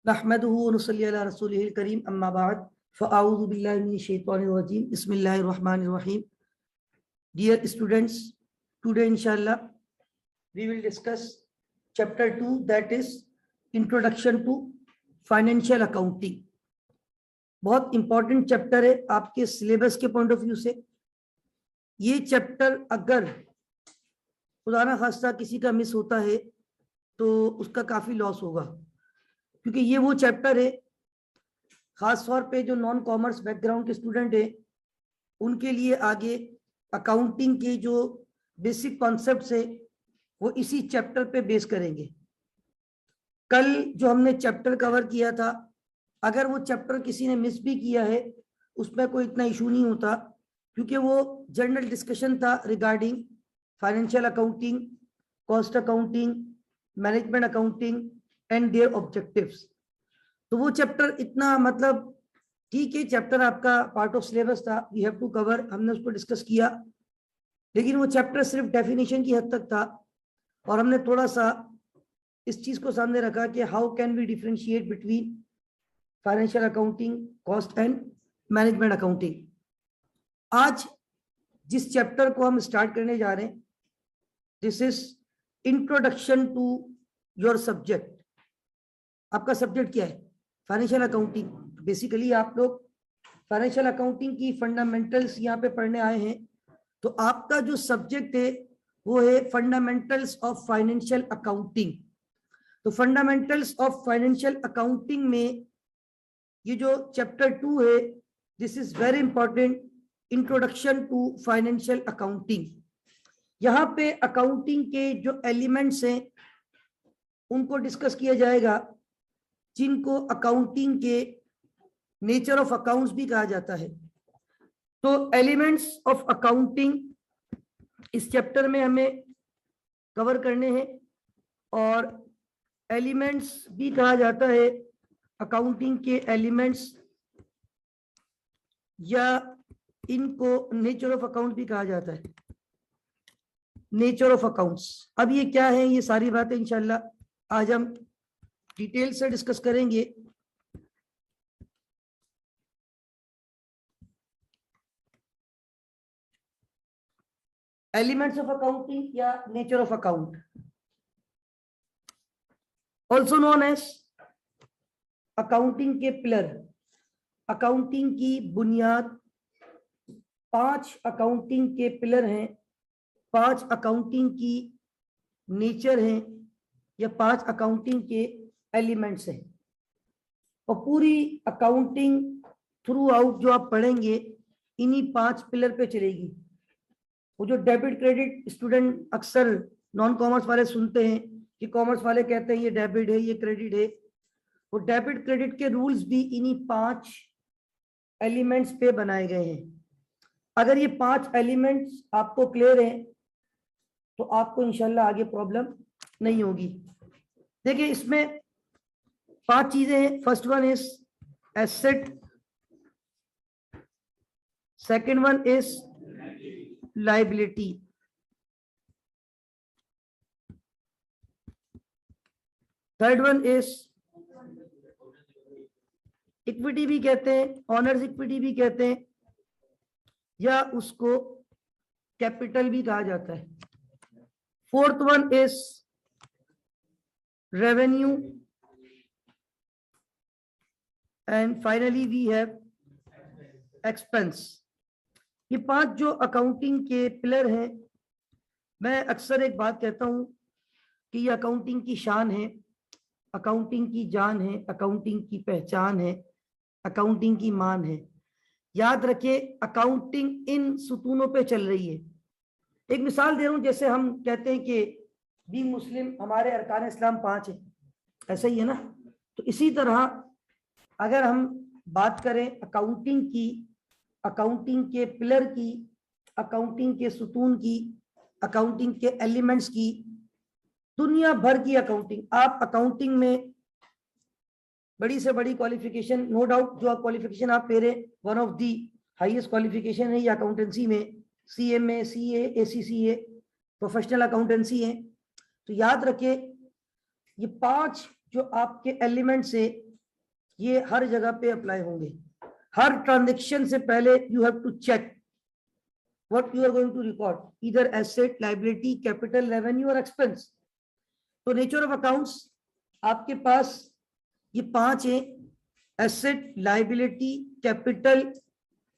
नहमदुहु व नुसल्ली अला रसूलिहिल करीम अम्मा बाद फ़अऊज़ु बिल्लाहि मिनश शैतानिर रजीम बिस्मिल्लाहिर रहमानिर रहीम। Dear students, today inshallah we will discuss chapter 2, that is introduction to financial accounting। बहुत इंपॉर्टेंट चैप्टर है आपके सिलेबस के पॉइंट ऑफ व्यू से। ये चैप्टर अगर खुदा ना खास्ता किसी का मिस होता है तो उसका काफी लॉस होगा, क्योंकि ये वो चैप्टर है खास तौर पे जो नॉन कॉमर्स बैकग्राउंड के स्टूडेंट है उनके लिए आगे अकाउंटिंग के जो बेसिक कॉन्सेप्ट्स है वो इसी चैप्टर पे बेस करेंगे। कल जो हमने चैप्टर कवर किया था, अगर वो चैप्टर किसी ने मिस भी किया है उसमें कोई इतना इशू नहीं होता, क्योंकि वो जनरल डिस्कशन था regarding financial accounting, cost accounting, management accounting and their objectives. तो वो चैप्टर इतना मतलब ठीक है, चैप्टर आपका पार्ट ऑफ सिलेबस था, वी हैव टू कवर, हमने उसको डिस्कस किया, लेकिन वो चैप्टर सिर्फ डेफिनेशन की हद तक था और हमने थोड़ा सा इस चीज को सामने रखा कि how can we differentiate between financial accounting, cost and management accounting. आज जिस चैप्टर को हम स्टार्ट करने जा रहे हैं, this is introduction to your subject. आपका सब्जेक्ट क्या है? Financial accounting. बेसिकली आप लोग फाइनेंशियल अकाउंटिंग की फंडामेंटल्स यहाँ पे पढ़ने आए हैं, तो आपका जो सब्जेक्ट है वो है फंडामेंटल्स ऑफ फाइनेंशियल अकाउंटिंग। तो फंडामेंटल्स ऑफ फाइनेंशियल अकाउंटिंग में ये जो चैप्टर 2 है, this is very important, introduction to financial accounting. यहाँ पे अकाउंटिंग के जो एलिमेंट्स हैं उनको डिस्कस किया जाएगा, जिनको अकाउंटिंग के नेचर ऑफ अकाउंट्स भी कहा जाता है। तो एलिमेंट्स ऑफ अकाउंटिंग इस चैप्टर में हमें कवर करने हैं, और एलिमेंट्स भी कहा जाता है अकाउंटिंग के एलिमेंट्स, या इनको नेचर ऑफ अकाउंट भी कहा जाता है, नेचर ऑफ अकाउंट्स। अब ये क्या है, ये सारी बातें इंशाल्लाह आज हम डिटेल से डिस्कस करेंगे। एलिमेंट्स ऑफ अकाउंटिंग या nature of account, also known as accounting के पिलर। अकाउंटिंग की बुनियाद 5 अकाउंटिंग के पिलर हैं, 5 अकाउंटिंग की नेचर हैं, या 5 अकाउंटिंग के एलिमेंट्स हैं। और पूरी अकाउंटिंग थ्रू आउट जो आप पढ़ेंगे इन्हीं 5 पिलर पे चलेगी। वो जो डेबिट क्रेडिट स्टूडेंट अक्सर नॉन कॉमर्स वाले सुनते हैं कि कॉमर्स वाले कहते हैं ये डेबिट है, ये क्रेडिट है, वो डेबिट क्रेडिट के रूल्स भी इन्हीं 5 एलिमेंट्स पे बनाए गए हैं। अगर ये 5 एलिमेंट्स आपको क्लियर हैं तो आपको इंशाल्लाह आगे प्रॉब्लम नहीं होगी। देखिए इसमें 5 चीजें हैं। First one is asset, second one is liability, third one is equity भी कहते हैं, ऑनर्स इक्विटी भी कहते हैं, या उसको कैपिटल भी कहा जाता है। Fourth one is revenue, and finally we have expense. ये 5 जो अकाउंटिंग के पिलर हैं, मैं अक्सर एक बात कहता हूं कि ये अकाउंटिंग की शान है, अकाउंटिंग की जान है, अकाउंटिंग की पहचान है, अकाउंटिंग की मान है। याद रखिए अकाउंटिंग इन सुतूनों पे चल रही है। एक मिसाल दे रहा हूं, जैसे हम कहते हैं कि बीइंग मुस्लिम हमारे अरकान इस्लाम 5 है, ऐसा ही है ना। तो इसी तरह अगर हम बात करें अकाउंटिंग की, अकाउंटिंग के पिलर की, अकाउंटिंग के सुतून की, अकाउंटिंग के एलिमेंट्स की, दुनिया भर की अकाउंटिंग, आप अकाउंटिंग में बड़ी से बड़ी क्वालिफिकेशन, नो डाउट जो क्वालिफिकेशन आप ले रहे, one of the highest qualification है ये अकाउंटेंसी में, CMA, CA, ACCA, professional accountancy है। तो याद रखिए ये 5 जो आपके एलिमेंट्स है ये हर जगह पे अप्लाई होंगे। हर ट्रांजेक्शन से पहले you have to check what you are going to record, either asset, liability, capital, revenue और expense। तो नेचर ऑफ अकाउंट्स आपके पास ये 5 है, एसेट, लाइबिलिटी, कैपिटल,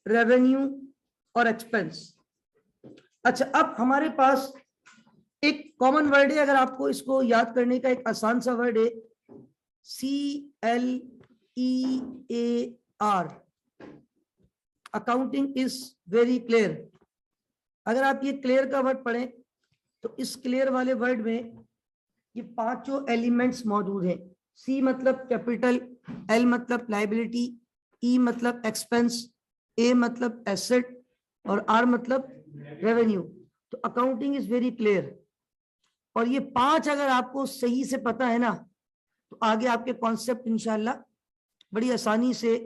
रेवेन्यू और एक्सपेंस। अच्छा, अब हमारे पास एक कॉमन वर्ड है, अगर आपको इसको याद करने का एक आसान सा वर्ड है, CLEAR। Accounting is very clear. अगर आप ये क्लियर का वर्ड पढ़ें तो इस क्लियर वाले वर्ड में ये 5 एलिमेंट्स मौजूद हैं। C मतलब कैपिटल, L मतलब लाइबिलिटी, E मतलब एक्सपेंस, A मतलब एसेट और R मतलब रेवेन्यू। तो अकाउंटिंग इज वेरी क्लियर। और ये 5 अगर आपको सही से पता है ना, तो आगे आपके कॉन्सेप्ट इंशाल्लाह बड़ी आसानी से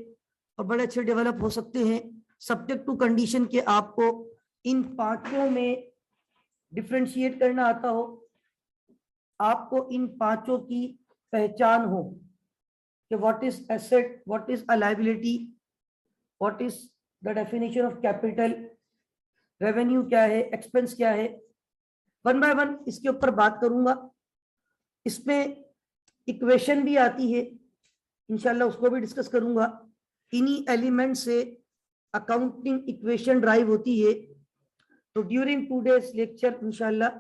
और बड़े अच्छे डेवलप हो सकते हैं, सब्जेक्ट टू कंडीशन के आपको इन 5 में डिफरेंशिएट करना आता हो, आपको इन 5 की पहचान हो कि what is asset, what is a liability, what is the definition of capital, revenue क्या है, एक्सपेंस क्या है। 1 बाय 1 इसके ऊपर बात करूंगा। इसमें इक्वेशन भी आती है, इंशाल्लाह उसको भी डिस्कस करूंगा। इन्हीं एलिमेंट से अकाउंटिंग इक्वेशन ड्राइव होती है। तो ड्यूरिंग टुडेज लेक्चर इंशाल्लाह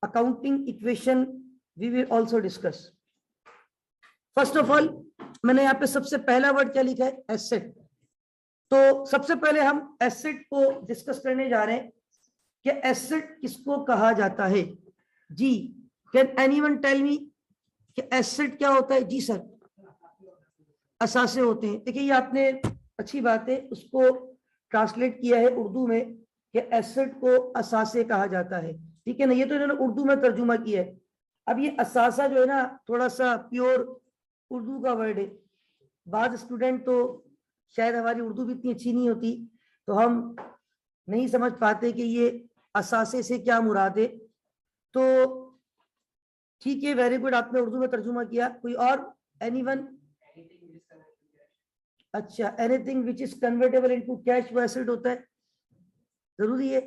accounting equation we will also discuss. First of all मैंने यहाँ पे सबसे पहला वर्ड क्या लिखा है, एसेट। तो सबसे पहले हम एसेट को डिस्कस करने जा रहे हैं कि एसेट किसको कहा जाता है। जी, कैन एनीवन टेल मी कि एसेट क्या होता है? जी सर, असासे होते हैं। देखिए, ये आपने अच्छी बात है उसको ट्रांसलेट किया है उर्दू में कि एसेट को असासे कहा जाता है, ठीक है ना। ये तो इन्होंने उर्दू में तर्जुमा किया है। अब ये असासा जो है ना, थोड़ा सा प्योर उर्दू का वर्ड है। बाद स्टूडेंट तो शायद हमारी उर्दू भी इतनी अच्छी नहीं होती, तो हम नहीं समझ पाते कि ये असासे से क्या मुराद है। तो ठीक है, वेरी गुड, आपने उर्दू में तर्जुमा किया। कोई और? एनीवन? अच्छा, anything which is convertible into cash वो एसेट होता है, जरूरी है।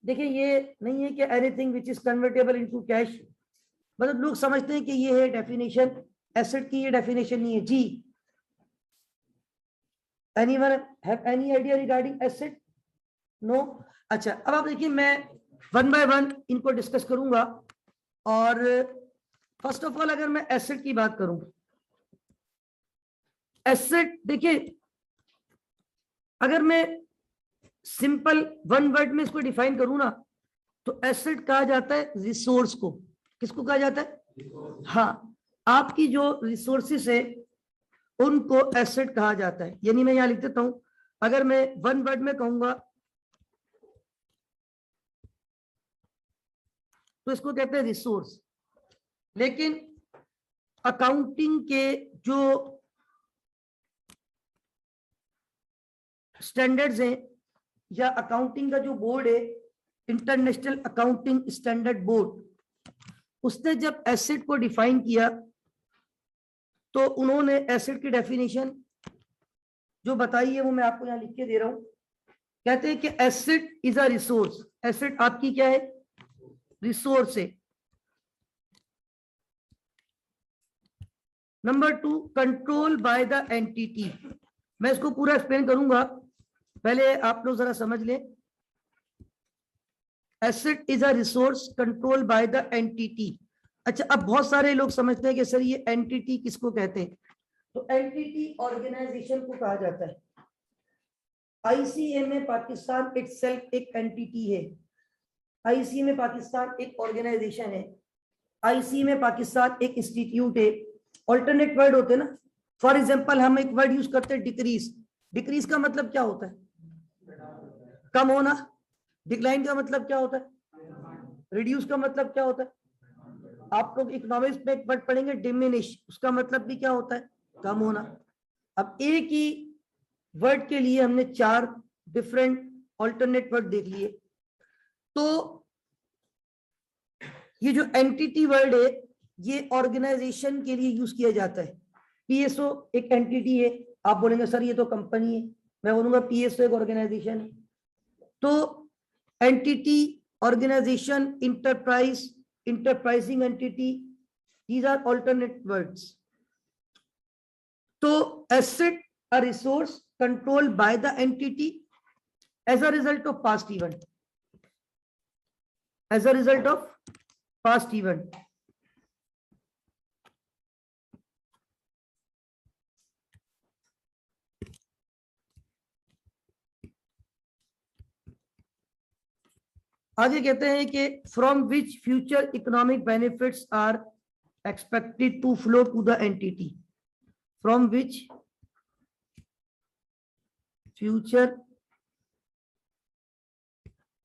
देखिए, ये नहीं है कि anything which is convertible into cash, मतलब लोग समझते हैं कि ये है डेफिनेशन एसेट की, ये डेफिनेशन नहीं है। जी, anyone have any idea regarding asset? No. अच्छा, अब आप देखिए, मैं 1 बाय 1 इनको डिस्कस करूंगा। और फर्स्ट ऑफ ऑल अगर मैं एसेट की बात करूं, एसेट देखिए, अगर मैं सिंपल 1 वर्ड में इसको डिफाइन करूं ना, तो एसेट कहा जाता है रिसोर्स को। किसको कहा जाता है? हाँ, आपकी जो रिसोर्सेस है उनको एसेट कहा जाता है। यानी मैं यहां लिख देता हूं, अगर मैं 1 वर्ड में कहूंगा तो इसको कहते हैं रिसोर्स। लेकिन अकाउंटिंग के जो स्टैंडर्ड्स हैं या अकाउंटिंग का जो बोर्ड है, इंटरनेशनल अकाउंटिंग स्टैंडर्ड बोर्ड, उसने जब एसेट को डिफाइन किया तो उन्होंने एसेट की डेफिनेशन जो बताई है वो मैं आपको यहां लिख के दे रहा हूं। कहते हैं कि asset is a resource. Asset आपकी क्या है? रिसोर्स है। Number 2, control by the entity. मैं इसको पूरा एक्सप्लेन करूंगा, पहले आप लोग जरा समझ लें। Asset is a resource control by the entity. अच्छा, अब बहुत सारे लोग समझते हैं कि सर ये एंटिटी किसको कहते हैं, तो एंटिटी ऑर्गेनाइजेशन को कहा जाता है। आईसीए में पाकिस्तान इटसेल्फ एक एंटिटी है। आईसीए में पाकिस्तान एक ऑर्गेनाइजेशन है। आईसीए में पाकिस्तान एक इंस्टीट्यूट है। ऑल्टरनेट वर्ड होते हैं ना, फॉर एग्जांपल हम एक वर्ड यूज करते हैं डिक्रीज। डिक्रीज का मतलब क्या होता है? कम होना। डिक्लाइन का मतलब क्या होता है? रिड्यूस का मतलब क्या होता है? आप लोग इकोनॉमिक्स में एक वर्ड पढ़ेंगे डिमिनिश, उसका मतलब भी क्या होता है? कम होना। अब एक ही वर्ड के लिए हमने 4 डिफरेंट ऑल्टरनेट वर्ड देख लिए। तो ये जो एंटिटी वर्ड है ये ऑर्गेनाइजेशन के लिए यूज किया जाता है। पीएसओ एक एंटिटी है, आप बोलेंगे सर ये तो कंपनी है, मैं बोलूंगा पीएसओ एक ऑर्गेनाइजेशन है। तो entity, organisation, enterprise, enterprising entity, these are alternate words. तो asset, a resource controlled by the entity as a result of past event, as a result of past event. आगे कहते हैं कि from which future economic benefits are expected to flow to the entity, from which future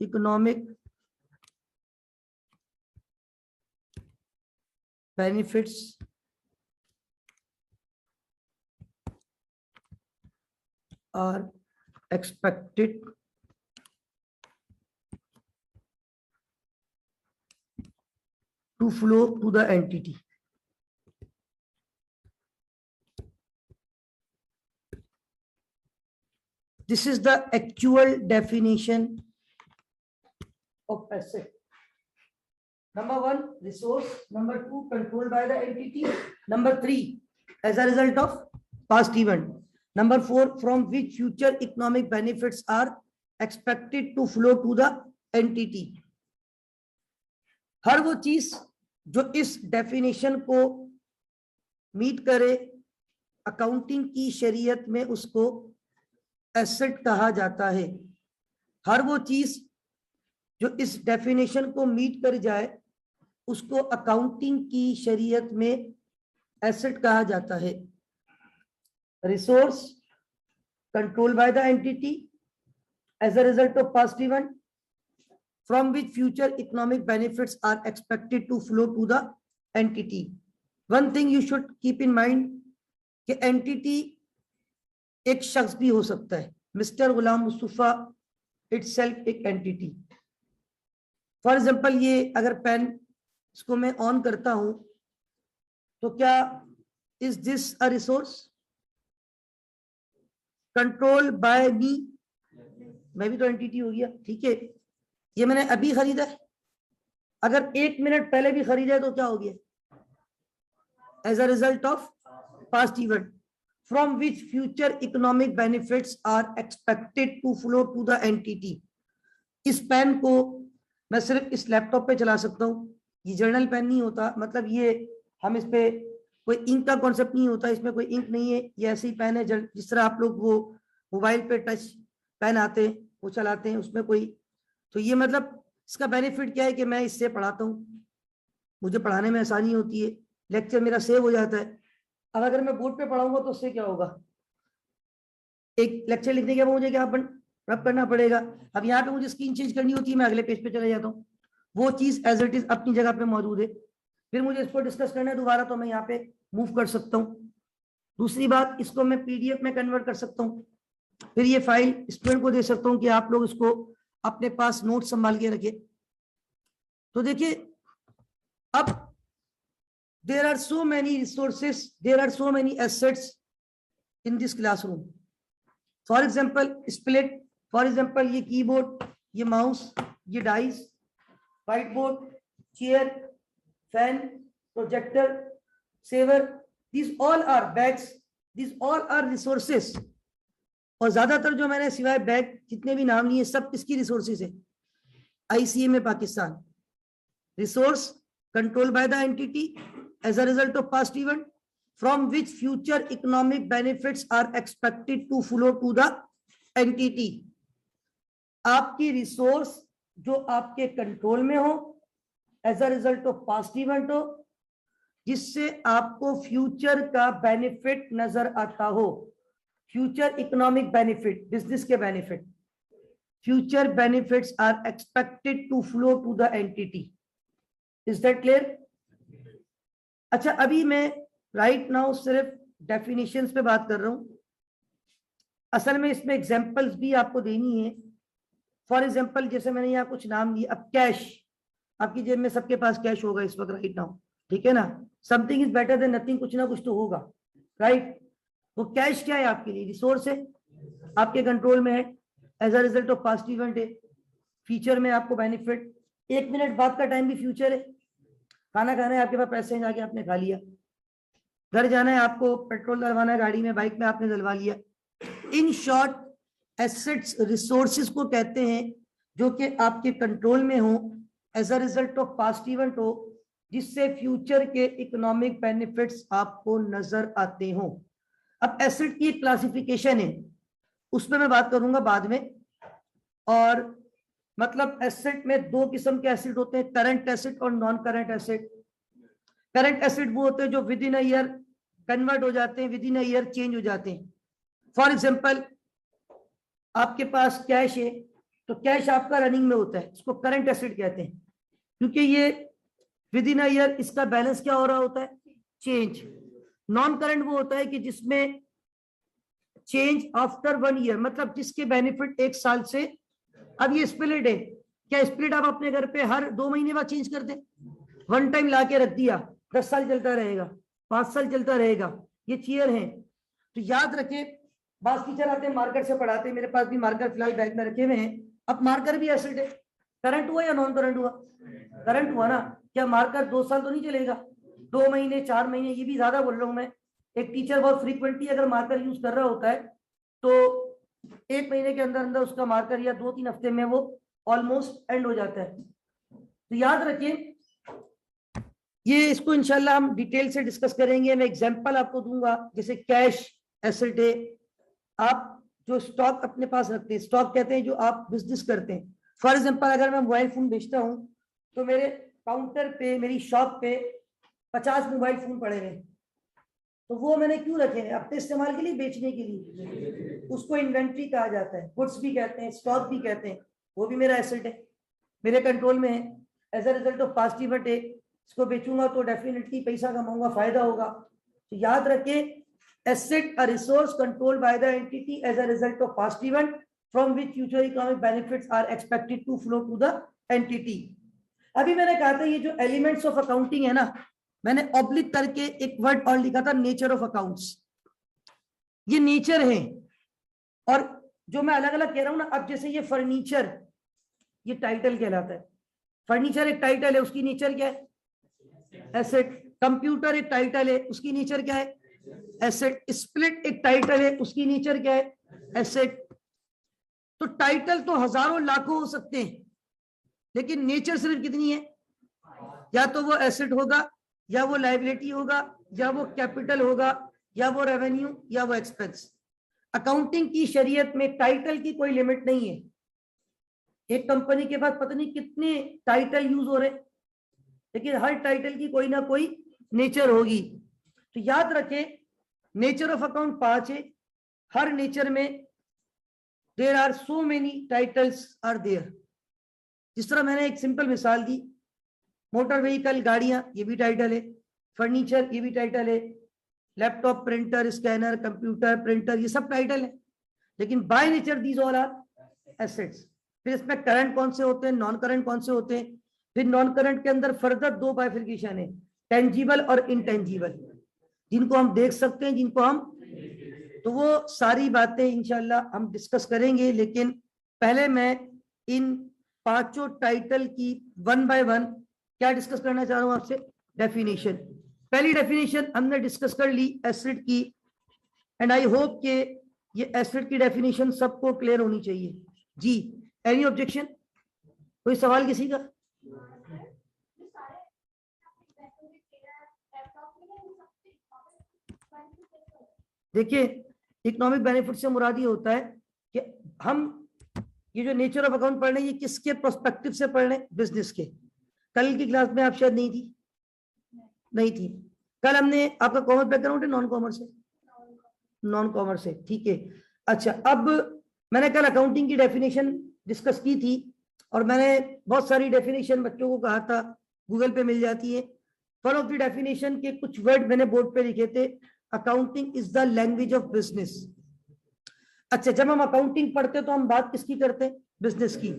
economic benefits are expected to flow to the entity. This is the actual definition of asset. Number one, resource. Number two, controlled by the entity. Number three, as a result of past event. Number four, from which future economic benefits are expected to flow to the entity. हर वो चीज जो इस definition को meet करे, accounting की शरीयत में उसको एसेट कहा जाता है। हर वो चीज जो इस डेफिनेशन को मीट कर जाए उसको अकाउंटिंग की शरीयत में एसेट कहा जाता है। Resource control by the entity as a result of past event from which future economic benefits are expected to flow to the entity. One thing you should keep in mind कि entity एक शख्स भी हो सकता है। Mister Ghulam Mustafa itself एक entity. For example ये अगर पेन इसको मैं ऑन करता हूं तो क्या is this a resource control by me? मैं भी तो एंटिटी हो गया, ठीक है। ये मैंने अभी खरीदा है, अगर 1 मिनट पहले भी खरीदा है तो क्या हो गया? As a result of past event from which future economic benefits are expected to flow to the entity. इस पेन को मैं सिर्फ इस लैपटॉप पे चला सकता हूँ, ये जर्नल पेन नहीं होता, मतलब ये हम इस पे कोई इंक का कॉन्सेप्ट नहीं होता, इसमें कोई इंक नहीं है, ये ऐसे ही पेन है जिस तरह आप लोग वो मोबाइल पे टच पेन आते हैं वो चलाते हैं, उसमें कोई। तो ये मतलब इसका बेनिफिट क्या है कि मैं इससे पढ़ाता हूँ, मुझे पढ़ाने में आसानी होती है, लेक्चर मेरा सेव हो जाता है। अब अगर मैं बोर्ड पे पढ़ाऊंगा तो उससे क्या होगा? एक लेक्चर लिखने के बाद मुझे क्या रब करना पड़ेगा। अब यहाँ पे मुझे स्क्रीन चेंज करनी होती है, मैं अगले पेज पे चले जाता हूँ, वो चीज एज इट इज अपनी जगह पे मौजूद है। फिर मुझे इसको डिस्कस करना है दोबारा तो मैं यहाँ पे मूव कर सकता हूँ। दूसरी बात, इसको मैं पीडीएफ में कन्वर्ट कर सकता हूँ, फिर ये फाइल स्टूडेंट को दे सकता हूँ कि आप लोग इसको अपने पास नोट संभाल के रखे। तो देखिए अब there are so many resources, there are so many assets in this classroom. For example, split, for example, ये कीबोर्ड, ये माउस, ये dais, white board, chair, fan, projector, saver, these all are bags, these all are resources. और ज्यादातर जो मैंने सिवाय bag जितने भी नाम लिए सब किसकी रिसोर्सेज है? आईसीए में Pakistan. Resource control by the entity as a result of past event from which future economic benefits are expected to flow to the entity. आपकी रिसोर्स जो आपके कंट्रोल में हो as a result of past event हो, जिससे आपको future का benefit नजर आता हो। फ्यूचर इकोनॉमिक बेनिफिट, बिजनेस के benefit, future benefits are expected to flow to the entity. Is that clear? अच्छा, अभी मैं राइट नाउ सिर्फ डेफिनेशंस पे बात कर रहा हूं, असल में इसमें एग्जांपल्स भी आपको देनी है। फॉर एग्जांपल जैसे मैंने यहाँ कुछ नाम लिए, अब कैश, आपकी जेब में सबके पास कैश होगा इस वक्त राइट नाउ, ठीक है ना? Something is better than nothing, कुछ ना कुछ तो होगा। राइट। वो कैश क्या है आपके लिए? रिसोर्स है, आपके कंट्रोल में है, as a result of past event है, फ्यूचर में आपको बेनिफिट, 1 मिनट बाद का टाइम भी फ्यूचर है। खाना खाना है, आपके पास पैसे हैं, जाके आपने खा लिया। घर जाना है आपको, पेट्रोल डलवाना है गाड़ी में, बाइक में आपने डलवा लिया। इन शॉर्ट, एसेट्स रिसोर्सेज को कहते हैं जो कि आपके कंट्रोल में हो, as a result of past event हो, जिससे फ्यूचर के इकोनॉमिक बेनिफिट्स आपको नजर आते हो। अब एसेट की एक क्लासिफिकेशन है, उसमें मैं बात करूंगा बाद में। और मतलब एसेट में दो किस्म के एसेट होते हैं, करंट एसेट और non current asset. Current asset वो होते हैं जो with in a year convert हो जाते हैं, with in a year change हो जाते हैं। फॉर एग्जांपल, आपके पास कैश है, तो कैश आपका रनिंग में होता है, इसको करंट एसेट कहते हैं, क्योंकि ये विद इन अ ईयर इसका बैलेंस क्या हो रहा होता है? चेंज। नॉन करंट वो होता है कि जिसमें चेंज आफ्टर 1 ईयर, मतलब जिसके बेनिफिट 1 साल से। अब ये स्प्लिट है, क्या स्प्लिट आप अपने घर पे हर 2 महीने बाद चेंज कर दें? वन टाइम ला के रख दिया, 10 साल चलता रहेगा, 5 साल चलता रहेगा, ये चेयर है। तो याद रखें, बास टीचर आते हैं मार्कर से पढ़ाते हैं, मेरे पास भी मार्कर फिलहाल बैग में रखे हुए हैं। अब मार्कर भी एसेट है, करंट हुआ या नॉन करंट हुआ? करंट हुआ ना। क्या मार्कर 2 साल तो नहीं चलेगा? 2 महीने, 4 महीने, ये भी ज्यादा बोल रहा हूं मैं। एक टीचर बहुत फ्रीक्वेंटली अगर मार्कर यूज कर रहा होता है, तो 1 महीने के अंदर अंदर उसका मार्कर, या 2-3 हफ्ते में वो ऑलमोस्ट एंड हो जाता है। तो याद रखिए, ये इसको इंशाल्लाह हम डिटेल से डिस्कस करेंगे। मैं एग्जांपल आपको दूंगा, जैसे कैश एसेट है, आप जो स्टॉक अपने पास रखते हैं, स्टॉक कहते हैं जो आप बिजनेस करते हैं। फॉर एग्जांपल, अगर मैं मोबाइल फोन बेचता हूं, तो मेरे काउंटर पे, मेरी शॉप पे 50 मोबाइल फोन पड़े हैं, तो वो मैंने क्यों रखे हैं? अपने इस्तेमाल के लिए, बेचने के लिए। उसको इन्वेंट्री कहा जाता है, गुड्स भी कहते हैं, स्टॉक भी कहते हैं। वो भी मेरा एसेट है, मेरे कंट्रोल में है, as a result of past event है। इसको बेचूंगा तो डेफिनेटली पैसा कमाऊंगा, फायदा होगा। तो याद रखिए, asset a resource controlled by the entity as a result of past event from which future economic benefits are expected to flow to the entity। अभी मैंने कहा था ये जो एलिमेंट्स ऑफ अकाउंटिंग है ना, मैंने ऑब्लिक करके एक वर्ड और लिखा था, नेचर ऑफ अकाउंट्स। ये नेचर है, और जो मैं अलग अलग कह रहा हूं ना, अब जैसे ये फर्नीचर, ये टाइटल कहलाता है। फर्नीचर एक टाइटल है, उसकी नेचर क्या है? एसेट। कंप्यूटर एक टाइटल है, उसकी नेचर क्या है? एसेट। स्प्लिट एक टाइटल है, उसकी नेचर क्या है? एसेट। तो टाइटल तो हजारों लाखों हो सकते हैं, लेकिन नेचर सिर्फ कितनी है? या तो वो एसेट होगा, या वो लायबिलिटी होगा, या वो कैपिटल होगा, या वो रेवेन्यू, या वो एक्सपेंस। अकाउंटिंग की शरीयत में टाइटल की कोई लिमिट नहीं है। एक कंपनी के पास पता नहीं कितने टाइटल यूज हो रहे, लेकिन हर टाइटल की कोई ना कोई नेचर होगी। तो याद रखें, नेचर ऑफ अकाउंट 5 है। हर नेचर में there are so many titles are there. जिस तरह मैंने एक सिंपल मिसाल दी, मोटर व्हीकल, गाड़ियां, ये भी टाइटल है। फर्नीचर, ये भी टाइटल है। Laptop, printer, scanner, computer, printer, ये सब टाइटल है, लेकिन by nature these all are assets. फिर इसमें करंट कौन से होते हैं, नॉन करंट कौन से होते हैं? फिर नॉन करंट के अंदर फर्दर 2 बाइफर्केशन है, टेंजिबल और इनटेंजिबल, जिनको हम देख सकते हैं, जिनको हम, तो वो सारी बातें इंशाल्लाह हम डिस्कस करेंगे। लेकिन पहले मैं इन 5 टाइटल की 1 बाय 1 क्या डिस्कस करना चाह रहा हूं आपसे? डेफिनेशन। पहली डेफिनेशन हमने डिस्कस कर ली एसेट की, एंड आई होप कि ये एसेट की डेफिनेशन सबको क्लियर होनी चाहिए। जी, एनी ऑब्जेक्शन? कोई सवाल किसी का? देखिए, इकोनॉमिक बेनिफिट से मुराद ये होता है कि हम ये जो नेचर ऑफ अकाउंट पढ़ रहे हैं, ये किसके प्रोस्पेक्टिव से पढ़ रहे हैं? बिजनेस के। कल की क्लास में आप शायद नहीं थी, नहीं थी। कल हमने, आपका कॉमर्स बैकग्राउंड है नॉन कॉमर्स है? नॉन कॉमर्स है, ठीक है। अच्छा, अब मैंने कल अकाउंटिंग की डेफिनेशन डिस्कस की थी, और मैंने बहुत सारी डेफिनेशन बच्चों को कहा था, गूगल पे मिल जाती है। वन ऑफ द डेफिनेशन के कुछ वर्ड मैंने बोर्ड पे लिखे थे, accounting is the language of business. अच्छा, जब हम अकाउंटिंग पढ़ते तो हम बात किसकी करते हैं? बिजनेस की।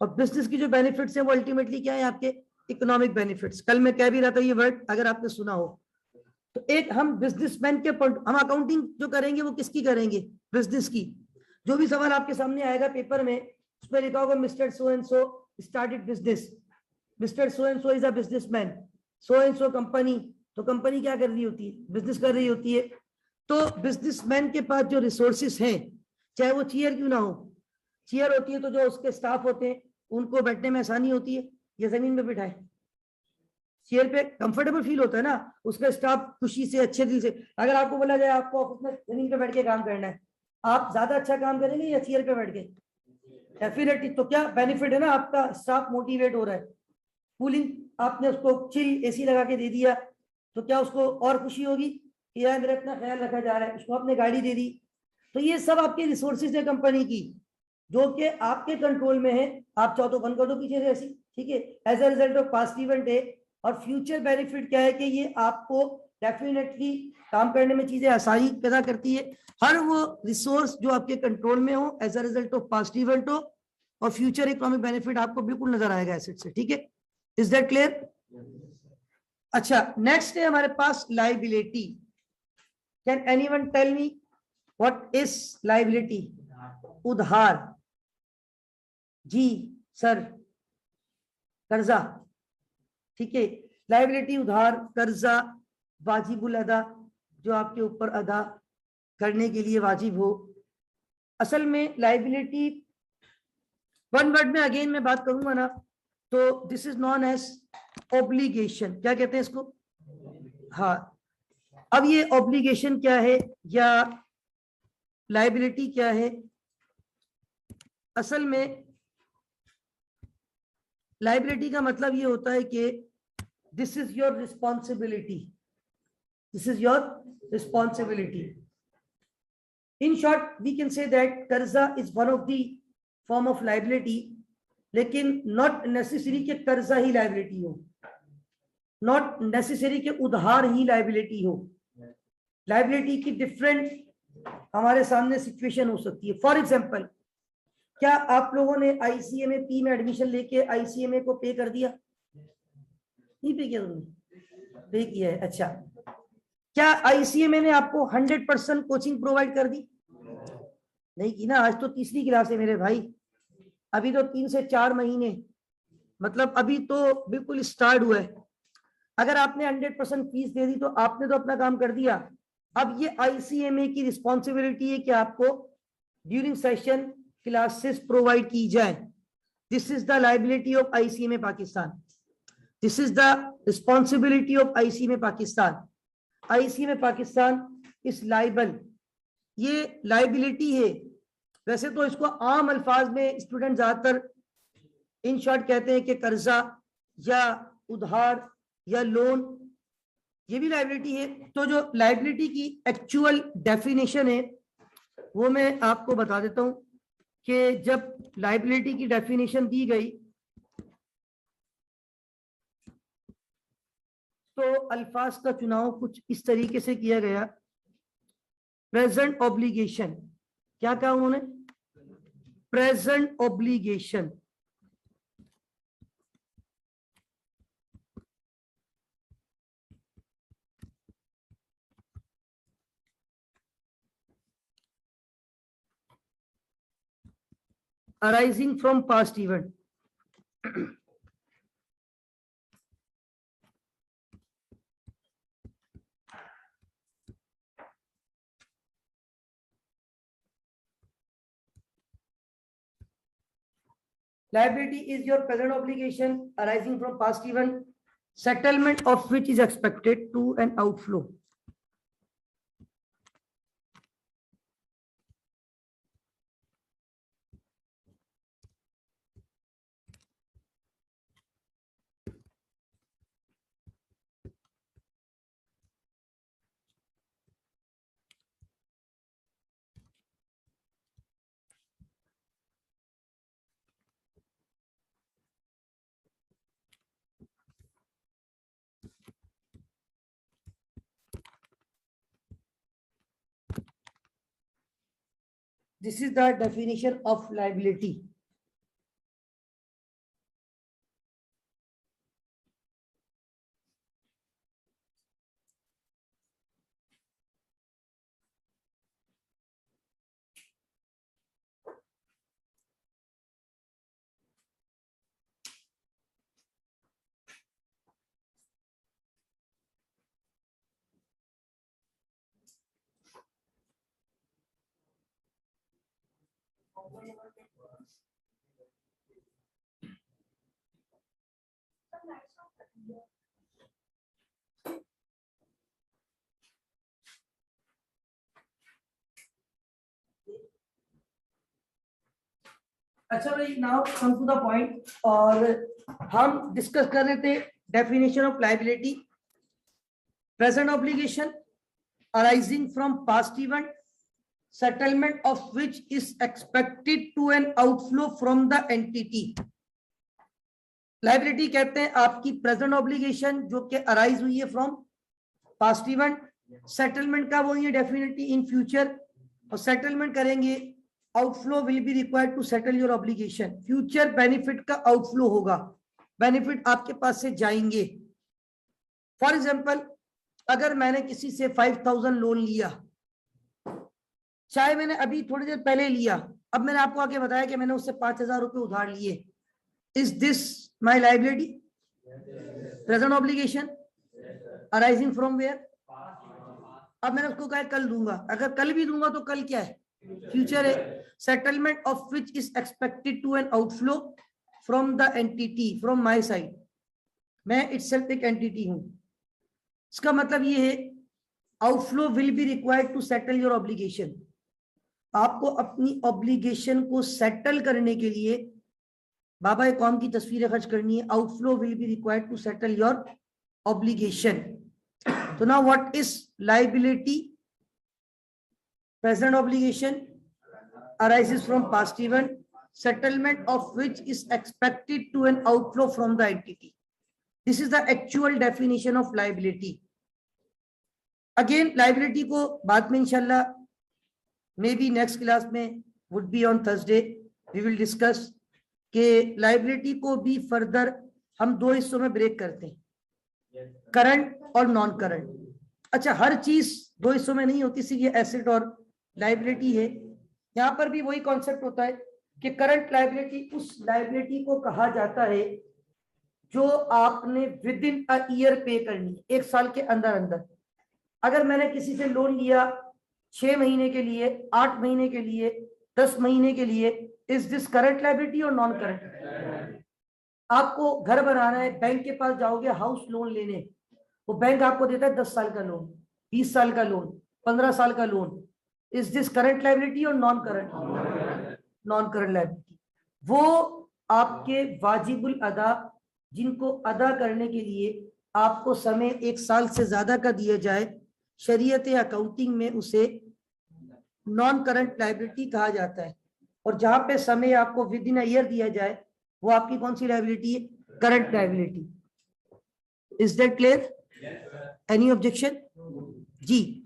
और बिजनेस की जो बेनिफिट्स हैं वो अल्टीमेटली क्या है? आपके इकोनॉमिक बेनिफिट्स। कल मैं कह भी रहा था ये वर्ड, अगर आपने सुना हो। तो एक हम बिजनेसमैन के हम अकाउंटिंग जो करेंगे वो किसकी करेंगे, बिजनेस की। जो भी सवाल आपके सामने आएगा पेपर में, उसमें लिखा होगा mister so and so started business, mister so and so is a businessman, so and so company, तो कंपनी क्या कर रही होती है, बिजनेस कर रही होती है। तो बिजनेसमैन के पास जो रिसोर्सेस हैं, चाहे वो चेयर क्यों ना हो, चेयर होती है तो जो उसके स्टाफ होते हैं उनको बैठने में आसानी होती है, या जमीन पे बिठाए, चेयर पे कंफर्टेबल फील होता है ना, उसका स्टाफ खुशी से अच्छे दिल से। अगर आपको बोला जाए आपको ऑफिस में जमीन पे बैठ के काम करना है, आप ज्यादा अच्छा काम करेंगे या चेयर पे बैठ के, डेफिनेटली। तो क्या बेनिफिट है ना, आपका स्टाफ मोटिवेट हो रहा है, कूलिंग आपने उसको चिल एसी लगा के दे दिया, तो क्या उसको और खुशी होगी कि यार मेरा इतना ख्याल रखा जा रहा है, उसको आपने गाड़ी दे दी। तो ये सब आपके रिसोर्सेज है कंपनी की, जो कि आपके कंट्रोल में है। आप चाहो तो बंद कर दो पीछे से ऐसी, ठीक है। As a result of past event है। और फ्यूचर बेनिफिट क्या है कि ये आपको डेफिनेटली काम करने में चीजें आसानी पैदा करती है। हर वो रिसोर्स जो आपके कंट्रोल में हो, as a result of past event हो, और फ्यूचर इकोनॉमिक बेनिफिट आपको बिल्कुल नजर आएगा एसेट से, ठीक है। Is that clear? अच्छा, नेक्स्ट है हमारे पास liability. Can anyone tell me what is liability? उधार, जी सर, कर्जा, ठीक है। लाइबिलिटी उधार, कर्जा, वाजिबुल अदा, जो आपके ऊपर अदा करने के लिए वाजिब हो। असल में लाइबिलिटी वन वर्ड में अगेन मैं बात करूंगा ना, तो this is non as obligation. क्या कहते हैं इसको? हाँ। अब ये ऑब्लिगेशन क्या है या लाइबिलिटी क्या है? असल में लाइबिलिटी का मतलब ये होता है कि this is your responsibility, this is your responsibility. In short we can say that कर्जा is one of the form of liability, लेकिन नॉट नेसेसरी के कर्जा ही लाइबिलिटी हो, नॉट नेसेसरी के उधार ही लाइबिलिटी हो। लाइबिलिटी की डिफरेंट हमारे सामने सिचुएशन हो सकती है। फॉर एग्जांपल, क्या आप लोगों ने आईसीएमए पी में एडमिशन लेके आईसीएमए को पे कर दिया? नहीं पे किया तुमने? पे किया है, अच्छा। क्या आईसीएमए ने आपको 100% कोचिंग प्रोवाइड कर दी? नहीं की ना। आज तो तीसरी क्लास है मेरे भाई, अभी तो 3 से 4 महीने, मतलब अभी तो बिल्कुल स्टार्ट हुआ है। अगर आपने 100% फीस दे दी तो आपने तो अपना काम कर दिया। अब ये आईसीएमए की रिस्पॉन्सिबिलिटी है कि आपको ड्यूरिंग सेशन क्लासेस प्रोवाइड की जाए। This is the liability of ICMA Pakistan, this is the responsibility of ICMA Pakistan. ICMA Pakistan is liable, ये लाइबिलिटी है। वैसे तो इसको आम अल्फाज में स्टूडेंट ज्यादातर इन शॉर्ट कहते हैं कि कर्जा या उधार या लोन, ये भी लाइबिलिटी है। तो जो लाइबिलिटी की एक्चुअल डेफिनेशन है वो मैं आपको बता देता हूं कि जब लाइबिलिटी की डेफिनेशन दी गई तो अल्फाज का चुनाव कुछ इस तरीके से किया गया। प्रेजेंट ऑब्लिगेशन, क्या कहा उन्होंने? Present obligation. arising from past event. Liability is your present obligation arising from past event, settlement of which is expected to an outflow. This is the definition of liability. अच्छा भाई, now come to the point. और हम discuss कर रहे थे definition of liability. Present obligation arising from past event, settlement of which is expected to an outflow from the entity. Liability कहते हैं आपकी प्रेजेंट ऑब्लिगेशन जो कि अराइज हुई है फ्रॉम पास्ट इवेंट। सेटलमेंट का वो ये डेफिनेटली इन फ्यूचर, और सेटलमेंट करेंगे outflow will be required to settle your obligation. Future benefit का आउटफ्लो होगा, बेनिफिट आपके पास से जाएंगे। फॉर एग्जांपल, अगर मैंने किसी से 5000 लोन लिया, चाहे मैंने अभी थोड़ी देर पहले लिया, अब मैंने आपको आगे बताया कि मैंने उससे 5000 रुपए उधार लिए, is this my liability? Present obligation arising from where? अब मैंने उसको कहा कल दूंगा, अगर कल भी दूंगा तो कल क्या है? फ्यूचर है। Settlement of which is expected to an outflow from the entity, from my side. मैं इटसेल्फ एक एंटिटी हूं, इसका मतलब ये है outflow will be required to settle your obligation. आपको अपनी ऑब्लिगेशन को सेटल करने के लिए बाबा कौम की तस्वीरें खर्च करनी है। Outflow will be required to settle your obligation. तो now what is liability? Present obligation arises from past event, settlement of which is expected to an outflow from the entity. This is the actual definition of liability. Again, liability को बाद में इंशाल्लाह maybe next class में would be on Thursday we will discuss कि liability को भी further हम दो हिस्सों में ब्रेक करते हैं, करंट और नॉन करंट। अच्छा, हर चीज दो हिस्सों में नहीं होती, सिर्फ ये एसेट और लायबिलिटी है। यहां पर भी वही कॉन्सेप्ट होता है कि करंट लायबिलिटी उस लायबिलिटी को कहा जाता है जो आपने विद इन अ ईयर पे करनी, एक साल के अंदर अंदर। अगर मैंने किसी से लोन लिया 6 महीने के लिए, 8 महीने के लिए, 10 महीने के लिए, इज दिस करंट लायबिलिटी और नॉन करंट? आपको घर बनाना है, बैंक के पास जाओगे हाउस लोन लेने, वो बैंक आपको देता है 10 साल का लोन, 20 साल का लोन, 15 साल का loan. Is this current liability और non current? Non current liability. वो आपके वाजिबुल अदा, जिनको अदा करने के लिए आपको समय 1 साल से ज्यादा का दिया जाए, शरीयत अकाउंटिंग में उसे नॉन करंट लायबिलिटी कहा जाता है। और जहां पे समय आपको विद इन अ ईयर दिया जाए, वो आपकी कौन सी लायबिलिटी है? Current liability. Is that clear? Any objection? जी।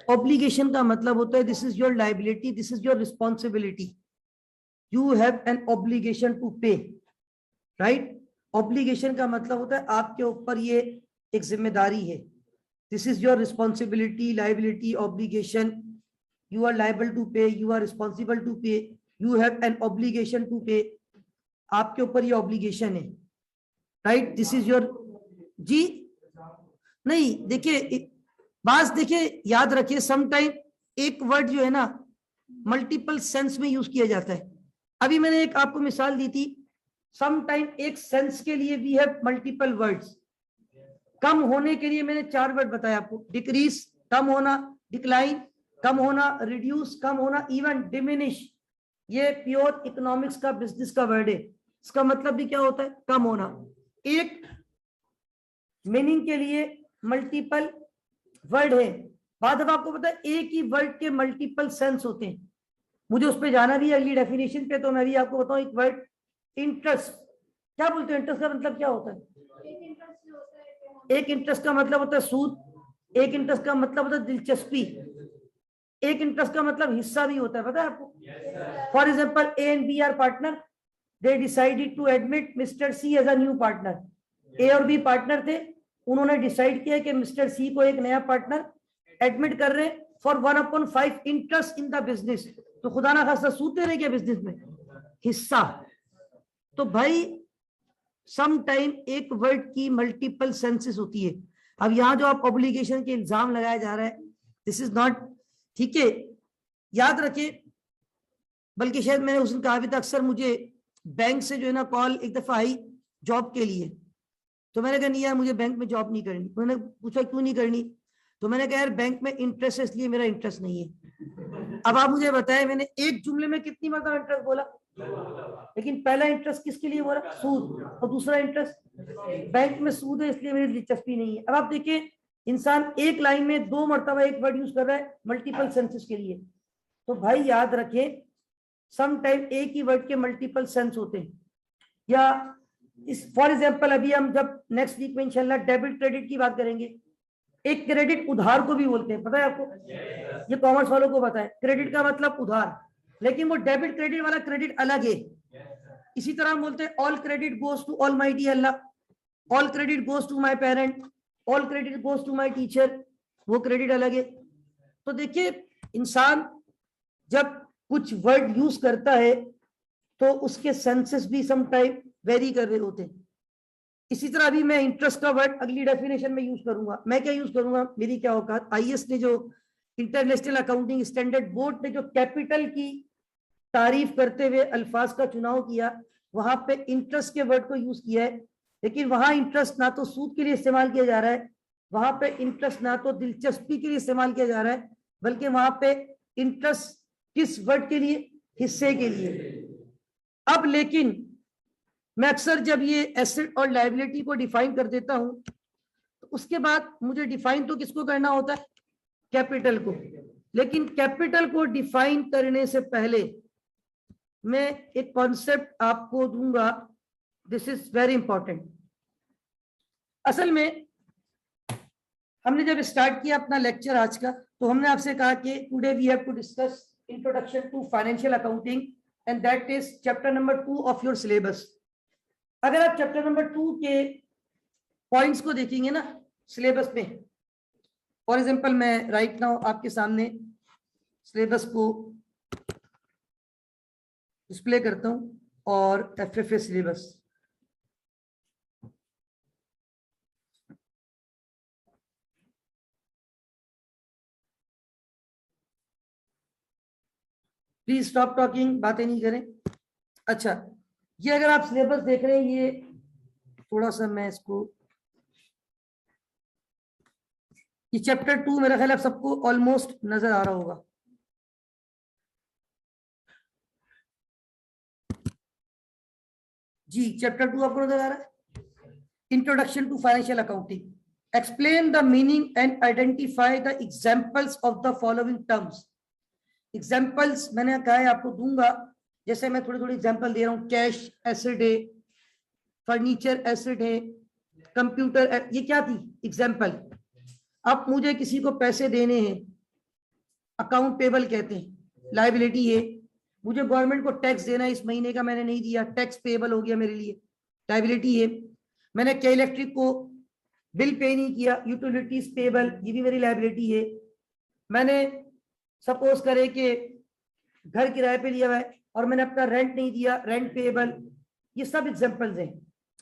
ऑब्लिगेशन का मतलब होता है this is your liability, this is your responsibility, you have an obligation to pay, right? Obligation का मतलब होता है आपके ऊपर ये एक जिम्मेदारी है। This is your responsibility, liability, obligation. You are liable to pay, you are responsible to pay, you have an obligation to pay. आपके ऊपर ये ऑब्लिगेशन है, राइट? This is your. जी नहीं, देखिए बात, देखिए याद रखिए, समटाइम एक वर्ड जो है ना मल्टीपल सेंस में यूज किया जाता है। अभी मैंने एक आपको मिसाल दी थी, समटाइम एक सेंस के लिए वी हैव मल्टीपल वर्ड्स। कम होने के लिए मैंने 4 वर्ड बताया आपको, डिक्रीज कम होना, डिक्लाइन कम होना, रिड्यूस कम होना, इवन डिमिनिश। ये प्योर इकोनॉमिक्स का, बिजनेस का वर्ड है। इसका मतलब भी क्या होता है? कम होना। एक मीनिंग के लिए मल्टीपल वर्ड है। बाद अब आपको पता है एक ही वर्ड के मल्टीपल सेंस होते हैं। मुझे उस पर जाना भी है अगली डेफिनेशन पे, तो मैं भी आपको बताऊं एक वर्ड इंटरेस्ट। क्या बोलते हैं? इंटरेस्ट का मतलब क्या होता है? एक इंटरेस्ट का मतलब होता है सूद, एक इंटरेस्ट का मतलब होता है दिलचस्पी, एक इंटरेस्ट का मतलब हिस्सा भी होता है, पता है आपको? For example, A and B are partner, they decided to admit Mister C as a new partner. A और बी पार्टनर थे, उन्होंने डिसाइड किया कि मिस्टर सी को एक नया पार्टनर एडमिट कर रहे हैं for 1/5 interest in the business. तो खुदा ना खास्ता सूद दे रहे क्या बिजनेस में? हिस्सा। तो भाई सम टाइम एक वर्ड की मल्टीपल सेंसेस होती है। अब यहाँ जो आप ऑब्लिगेशन के इल्जाम लगाया जा रहा है, दिस इज नॉट ठीक है। याद रखिए बल्कि शायद मैंने उस दिन कहा भी था, अक्सर मुझे बैंक से जो है ना कॉल एक दफा आई जॉब के लिए, तो मैंने कहा नहीं यार मुझे बैंक में जॉब नहीं करनी। उन्होंने पूछा क्यों नहीं करनी, तो मैंने कहा यार बैंक में इंटरेस्ट है इसलिए मेरा इंटरेस्ट नहीं है। अब आप मुझे बताएं मैंने एक जुमले में कितनी मतलब इंटरेस्ट बोला, लेकिन पहला इंटरेस्ट किसके लिए बोला, सूद, और दूसरा इंटरेस्ट बैंक में सूद है इसलिए मेरी दिलचस्पी नहीं है। अब आप देखिए इंसान एक लाइन में 2 मरतबा एक वर्ड यूज कर रहा है मल्टीपल सेंसेस के लिए। तो भाई याद रखें सम टाइम एक ही वर्ड के मल्टीपल सेंस होते हैं। या इस फॉर एग्जांपल अभी हम जब नेक्स्ट वीक में इंशाल्लाह डेबिट क्रेडिट की बात करेंगे, एक क्रेडिट उधार को भी बोलते हैं, पता है आपको? ये कॉमर्स वालों को पता है, क्रेडिट का मतलब उधार, लेकिन वो डेबिट क्रेडिट वाला क्रेडिट अलग है। इसी तरह हम बोलते हैं all credit goes to almighty Allah, all credit goes to my parent, all credit goes to my teacher, वो क्रेडिट अलग है। तो देखिए इंसान जब कुछ वर्ड यूज करता है तो उसके सेंसेस भी सम टाइम वेरी कर रहे होते हैं। इसी तरह अभी मैं इंटरेस्ट का वर्ड अगली डेफिनेशन में यूज करूंगा। मैं क्या यूज करूंगा, मेरी क्या औकात, आईएएस ने जो इंटरनेशनल अकाउंटिंग स्टैंडर्ड बोर्ड ने जो कैपिटल की तारीफ करते हुए अल्फाज का चुनाव किया, वहां पे इंटरेस्ट के वर्ड को यूज किया है, लेकिन वहां इंटरेस्ट ना तो सूद के लिए इस्तेमाल किया जा रहा है, वहां पे इंटरेस्ट ना तो दिलचस्पी के लिए इस्तेमाल किया जा रहा है, बल्कि वहां पे इंटरेस्ट किस वर्ड के लिए, हिस्से के लिए। अब लेकिन मैं अक्सर जब ये एसेट और लायबिलिटी को डिफाइन कर देता हूं तो उसके बाद मुझे डिफाइन तो किसको करना होता है, कैपिटल को। लेकिन कैपिटल को डिफाइन करने से पहले मैं एक कॉन्सेप्ट आपको दूंगा, दिस इज वेरी इंपॉर्टेंट। असल में हमने जब स्टार्ट किया अपना लेक्चर आज का, तो हमने आपसे कहा कि today we have to discuss introduction to financial accounting and that is chapter number 2 of your syllabus. अगर आप चैप्टर नंबर 2 के पॉइंट्स को देखेंगे ना सिलेबस में, फॉर एग्जांपल मैं राइट नाउ आपके सामने सिलेबस को डिस्प्ले करता हूं और एफएफए सिलेबस, प्लीज स्टॉप टॉकिंग, बातें नहीं करें। अच्छा, ये अगर आप सिलेबस देख रहे हैं, ये थोड़ा सा मैं इसको, ये चैप्टर 2 मेरा ख्याल आप सबको ऑलमोस्ट नजर आ रहा होगा। जी चैप्टर 2 आपको नजर आ रहा है, introduction to financial accounting, explain the meaning and identify the examples of the following terms. Examples मैंने कहा है आपको दूंगा, जैसे मैं थोड़ी थोड़ी एग्जांपल दे रहा हूं, कैश एसेट है, फर्नीचर एसेट है, कंप्यूटर, ये क्या थी एग्जांपल। अब मुझे किसी को पैसे देने हैं, अकाउंट पेबल कहते हैं, लायबिलिटी है। मुझे गवर्नमेंट को टैक्स देना है, इस महीने का मैंने नहीं दिया, टैक्स पेबल हो गया मेरे लिए, लायबिलिटी है। मैंने के इलेक्ट्रिक को बिल पे नहीं किया, यूटिलिटीज पेबल, ये भी मेरी लायबिलिटी है। मैंने सपोज करे कि घर किराए पे लिया हुआ है और मैंने अपना रेंट नहीं दिया, रेंट पेबल, ये सब एग्जांपल्स हैं,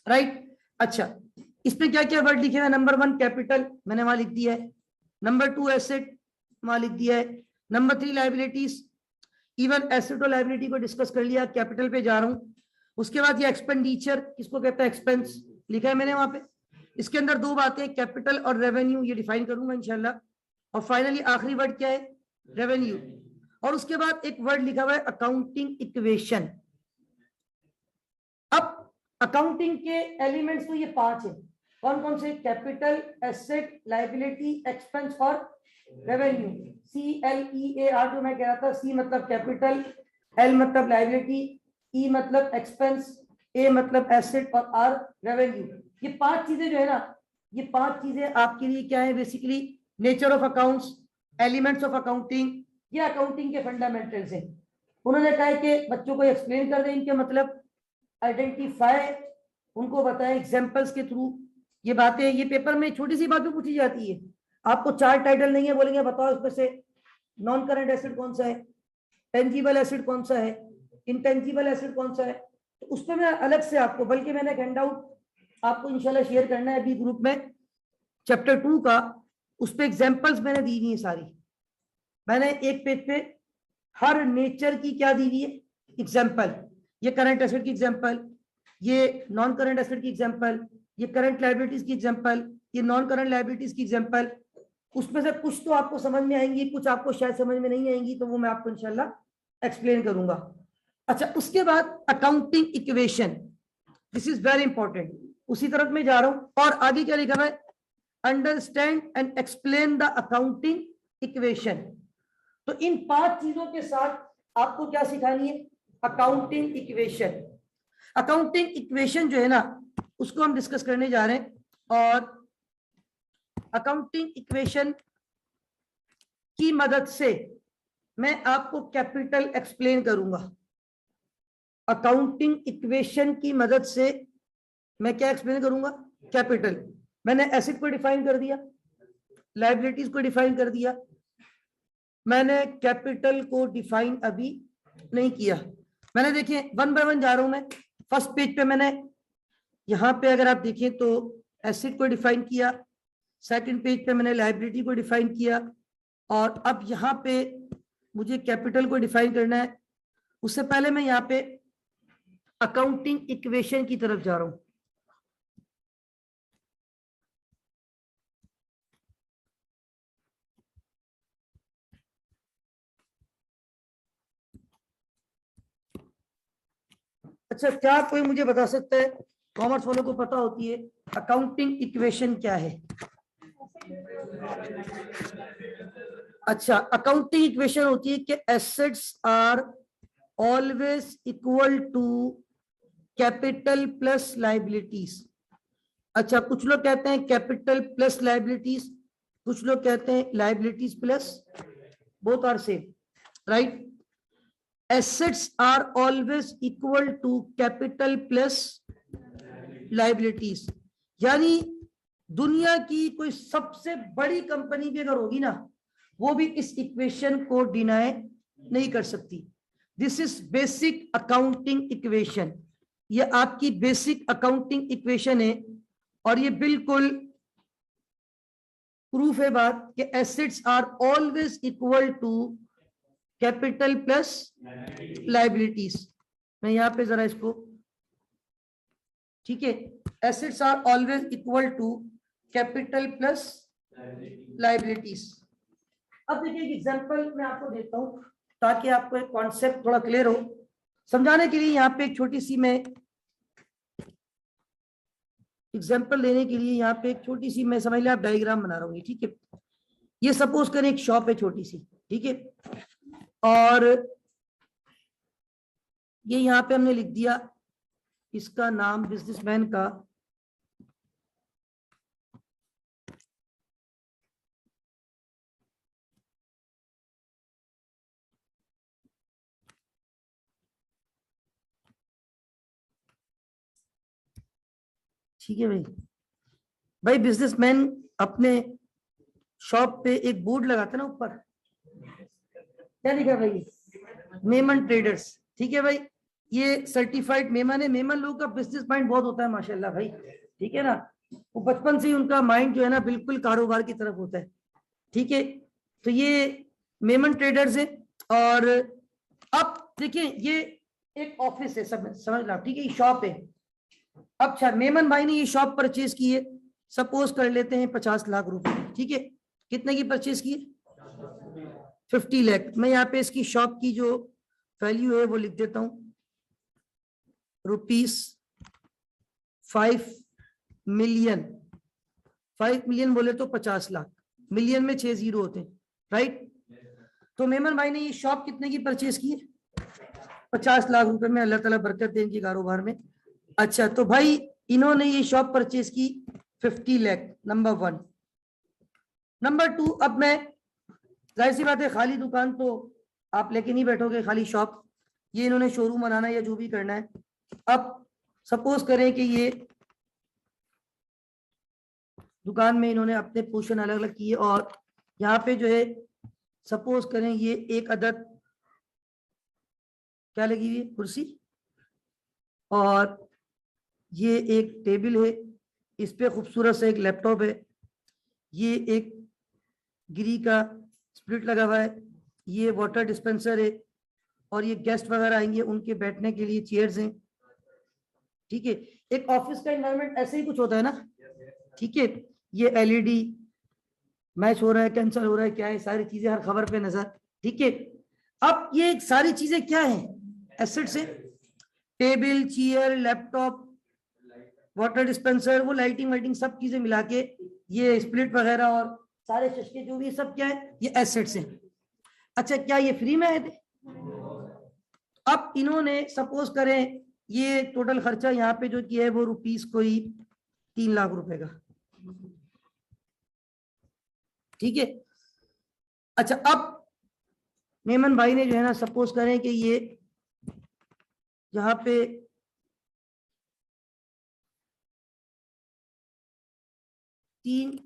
राइट। अच्छा, इसमें क्या क्या वर्ड लिखे हुए हैं, नंबर 1 कैपिटल मैंने वहां लिख दिया है, नंबर 2 एसेट वहां लिख दिया है, नंबर 3 लायबिलिटीज, इवन एसेट और लायबिलिटी को डिस्कस कर लिया, कैपिटल पे जा रहा हूं। उसके बाद ये एक्सपेंडिचर किसको कहता है, एक्सपेंस लिखा है मैंने वहां पे। इसके अंदर 2 बातें, कैपिटल और रेवेन्यू, ये डिफाइन करूंगा इंशाल्लाह। और फाइनली आखिरी वर्ड क्या है, रेवेन्यू। और उसके बाद एक वर्ड लिखा हुआ है अकाउंटिंग इक्वेशन। अब अकाउंटिंग के एलिमेंट्स तो ये 5 है, कौन कौन से, कैपिटल, एसेट, लायबिलिटी, एक्सपेंस और रेवेन्यू। CLEAR जो मैं कह रहा था, C मतलब कैपिटल, L मतलब लायबिलिटी, E मतलब एक्सपेंस, A मतलब एसेट और R रेवेन्यू। ये 5 चीजें जो है ना, ये 5 चीजें आपके लिए क्या है, basically nature of accounts, elements of accounting, ये अकाउंटिंग के फंडामेंटल्स हैं। उन्होंने कहा है कि बच्चों को एक्सप्लेन कर दें इनके मतलब, आइडेंटिफाई उनको बताएं एग्जांपल्स के थ्रू। ये बातें, ये पेपर में छोटी सी बात भी पूछी जाती है, आपको 4 टाइटल नहीं है, बोलेंगे बताओ इसमें से नॉन करंट एसेट कौन सा है, टेंजिबल एसेट कौन सा है, इंटेंजिबल एसेट कौन सा है, तो उस पर मैं अलग से आपको, बल्कि मैंने हैंड आउट आपको इंशाल्लाह शेयर करना है अभी ग्रुप में, चैप्टर 2 का, उस पर एग्जाम्पल्स मैंने दी हुई है सारी। मैंने एक पेज पे हर नेचर की क्या दी हुई है, एग्जाम्पल, ये करंट एसेट की एग्जाम्पल, ये नॉन करंट एसेट की एग्जाम्पल, ये करंट लायबिलिटीज की एग्जाम्पल, ये नॉन करंट लायबिलिटीज की एग्जाम्पल। उसमें से कुछ तो आपको समझ में आएंगी, कुछ आपको शायद समझ में नहीं आएंगी, तो वो मैं आपको इंशाल्लाह एक्सप्लेन करूंगा। अच्छा, उसके बाद accounting equation, this is very important, उसी तरफ मैं जा रहा हूं। और आगे क्या लिखा है, understand and explain the accounting equation. तो इन 5 चीजों के साथ आपको क्या सिखानी है, अकाउंटिंग इक्वेशन। अकाउंटिंग इक्वेशन जो है ना, उसको हम डिस्कस करने जा रहे हैं। और अकाउंटिंग इक्वेशन की मदद से मैं आपको कैपिटल एक्सप्लेन करूंगा। अकाउंटिंग इक्वेशन की मदद से मैं क्या एक्सप्लेन करूंगा, कैपिटल। मैंने एसेट को डिफाइन कर दिया, लायबिलिटीज को डिफाइन कर दिया, मैंने कैपिटल को डिफाइन अभी नहीं किया। मैंने देखिए 1 बाय 1 जा रहा हूं मैं। फर्स्ट पेज पे मैंने यहां पे अगर आप देखें तो एसेट को डिफाइन किया, सेकंड पेज पे मैंने लायबिलिटी को डिफाइन किया, और अब यहाँ पे मुझे कैपिटल को डिफाइन करना है। उससे पहले मैं यहाँ पे अकाउंटिंग इक्वेशन की तरफ जा रहा हूं। अच्छा, क्या कोई मुझे बता सकता है, कॉमर्स वालों को पता होती है अकाउंटिंग इक्वेशन क्या है? अच्छा, अकाउंटिंग इक्वेशन होती है कि assets are always equal to capital plus liabilities. अच्छा, कुछ लोग कहते हैं कैपिटल प्लस लायबिलिटीज, कुछ लोग कहते हैं liabilities plus, both are same, right? Assets are always equal to capital plus liabilities. यानी दुनिया की कोई सबसे बड़ी कंपनी भी अगर होगी ना, वो भी इस इक्वेशन को डिनाई नहीं कर सकती। This is basic accounting equation. ये आपकी बेसिक अकाउंटिंग इक्वेशन है, और ये बिल्कुल प्रूफ है बात कि assets are always equal to capital plus liabilities. मैं यहां पे जरा इसको, ठीक है, assets are always equal to capital plus liabilities. अब देखिए एग्जांपल मैं आपको देता हूं ताकि आपको एक कॉन्सेप्ट थोड़ा क्लियर हो। समझाने के लिए यहाँ पे एक छोटी सी, मैं एग्जांपल लेने के लिए यहाँ पे एक छोटी सी, मैं समझ लिया आप डायग्राम बना रहा हूँ, ठीक है। ये सपोज करें एक शॉप है छोटी सी, ठीक है, और ये यहाँ पे हमने लिख दिया इसका नाम बिजनेसमैन का ठीक है भाई बिजनेसमैन अपने शॉप पे एक बोर्ड लगाते ना ऊपर, क्या लिखा भाई, मेमन ट्रेडर्स, ठीक है भाई। ये सर्टिफाइड मेमन है। मेमन लोगों का बिजनेस माइंड बहुत होता है माशाल्लाह भाई, ठीक है ना। वो बचपन से ही उनका माइंड जो है ना बिल्कुल कारोबार की तरफ होता है, ठीक है। तो ये मेमन ट्रेडर्स है। और अब देखिए ये एक ऑफिस है, सब समझ लो, ठीक है, ये शॉप है। अब अच्छा, मेमन भाई ने ये शॉप परचेज की है, सपोज कर लेते हैं 50 लाख रुपए, ठीक है। कितने की परचेज की है? 50 लाख। मैं यहाँ पे इसकी शॉप की जो वैल्यू है वो लिख देता हूं, ₹5 मिलियन। 5 मिलियन बोले तो 50 लाख, मिलियन में 6 जीरो होते हैं, राइट। तो मेमन भाई ने ये शॉप कितने की परचेज की है? 50 लाख रुपए में। अल्लाह ताला बरकत दे इनके कारोबार में। अच्छा, तो भाई इन्होंने ये शॉप परचेज की 50 लाख, नंबर 1। नंबर 2, अब मैं, जाहिर सी बात है खाली दुकान तो आप लेके नहीं बैठोगे, खाली शॉप, ये इन्होंने शोरूम बनाना है या जो भी करना है। अब सपोज करें कि ये दुकान में इन्होंने अपने पोर्शन अलग अलग किए, और यहाँ पे जो है सपोज करें ये एक अदद क्या लगी हुई है, कुर्सी, और ये एक टेबल है, इस पे खूबसूरत सा एक लैपटॉप है, ये एक गिरी का स्प्लिट लगा हुआ है, ये वाटर डिस्पेंसर है, और ये गेस्ट वगैरह आएंगे उनके बैठने के लिए चेयर्स हैं, ठीक है। एक ऑफिस का एनवायरनमेंट ऐसे ही कुछ होता है ना, ठीक है। ये एलईडी, मैच हो रहा है, कैंसिल हो रहा है, क्या है, सारी चीजें हर खबर पे नजर, ठीक है। अब ये सारी चीजें क्या है, एसेट्स है। Table, chair, laptop, water dispenser, वो लाइटिंग वाइटिंग सब चीजें मिला के ये स्प्लिट वगैरह और सारे चश्के जो भी सब क्या है, ये एसेट्स हैं। अच्छा, क्या ये फ्री में आए थे? अब इन्होंने सपोज करें ये टोटल खर्चा यहाँ पे जो किया है वो रुपीस कोई 3 लाख रुपए का, ठीक है। अच्छा, अब मेमन भाई ने जो है ना, सपोज करें कि ये यहाँ पे तीन